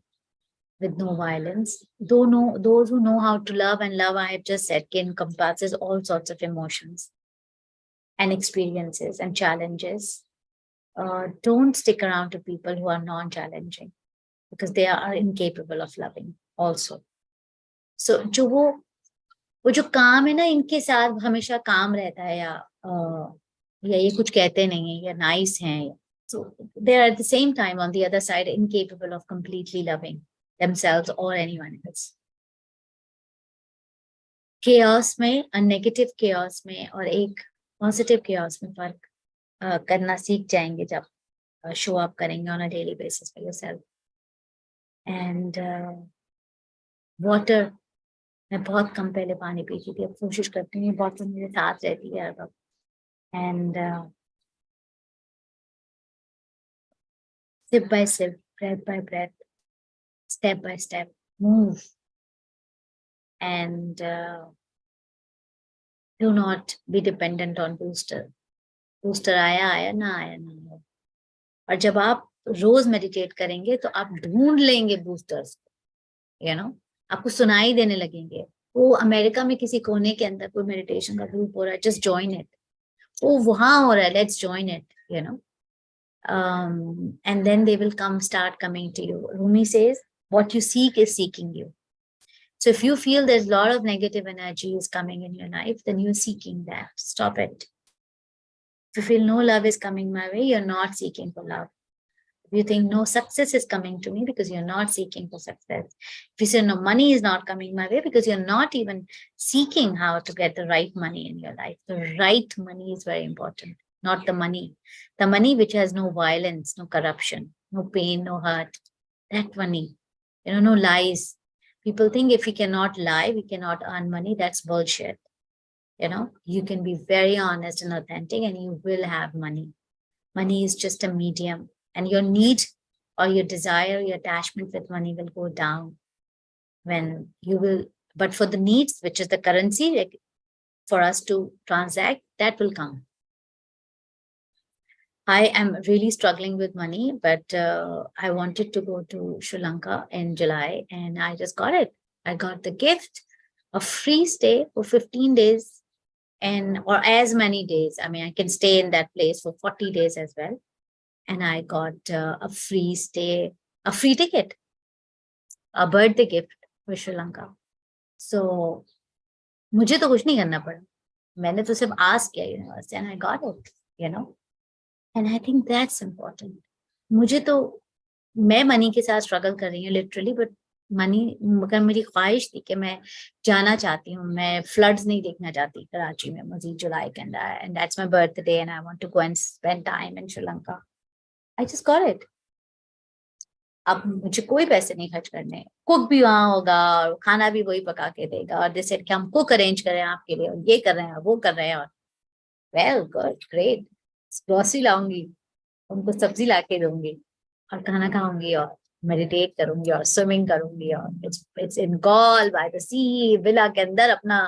with no violence. Those who know how to love, and love, I have just said, encompasses all sorts of emotions and experiences and challenges. Don't stick around to people who are non-challenging, because they are incapable of loving also. So वो जो काम है ना, इनके साथ हमेशा काम रहता है, या ये कुछ कहते नहीं है, या नाइस हैं, so they are at the same time on the other side incapable of completely loving themselves or anyone else. chaos में, a negative chaos में और एक positive chaos में फर्क करना सीख जाएंगे जब show up करेंगे on a daily basis for yourself. And water, मैं बहुत कम पहले पानी पीती थी, अब कोशिश करती हूँ बॉटल मेरे साथ रहती है हर वक्त. And sip by sip, breath by breath, step by step, move. And do not be dependent on booster. Booster आया ना आया. और जब आप रोज मेडिटेट करेंगे तो आप ढूंढ लेंगे बूस्टर्स, आपको सुनाई देने लगेंगे. वो अमेरिका में किसी कोने के अंदर कोई मेडिटेशन का ग्रुप हो रहा है, जस्ट ज्वाइन इट. वो वहां हो रहा है, let's join it, and then they will start coming to you. Rumi says, what you seek is seeking you. So if you feel there's a lot of negative energy is coming in your life, then you're seeking that. Stop it. If you feel no love is coming my way, you're not seeking for love. If you think no success is coming to me, because you're not seeking for success. If you say no money is not coming my way, because you're not even seeking how to get the right money in your life. The right money is very important, not the money. The money which has no violence, no corruption, no pain, no hurt. That money, no lies. People think if we cannot lie, we cannot earn money. That's bullshit. You can be very honest and authentic and you will have money. Money is just a medium, and your need or your desire, your attachment with money will go down when you will. But for the needs, which is the currency, like for us to transact, that will come. I am really struggling with money, but I wanted to go to Sri Lanka in July, and I just got it. I got the gift of free stay for 15 days or as many days. I mean, I can stay in that place for 40 days as well. And I got a free stay, a free ticket, a birthday gift for Sri Lanka. So, मुझे तो कुछ नहीं करना पड़ा. मैंने तो सिर्फ ask किया university, and I got it, And I think that's important. मुझे तो, मैं मनी के साथ स्ट्रगल कर रही हूँ लिटरली, बट मनी, मगर मेरी ख्वाहिश थी कि मैं जाना चाहती हूँ. मैं फ्लड्स नहीं देखना चाहती कराची में मजीद जुलाई के अंदर, and that's my birthday and I want to go and spend time in Sri Lanka. I just got it. अब मुझे कोई पैसे नहीं खर्च करने. कुक भी वहां होगा और खाना भी वही पका के देगा, और जैसे कि हम कुक अरेंज कर रहे हैं आपके लिए, और ये कर रहे हैं, वो कर रहे हैं, और वेल गुड ग्रेट. ग्रोसरी लाऊंगी, उनको सब्जी ला के दूंगी, और खाना खाऊंगी, और मेडिटेट करूंगी, और स्विमिंग करूंगी, और it's in Galle by the sea, villa के अंदर अपना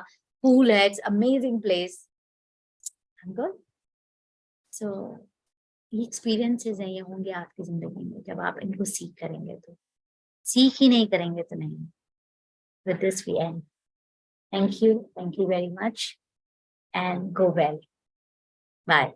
पूल है, it's amazing place. Good. So ये एक्सपीरियंसेस हैं, ये होंगे आपकी जिंदगी में जब आप इनको सीख करेंगे. तो सीख ही नहीं करेंगे तो नहीं. With this we end. Thank you very much, and go well. Bye.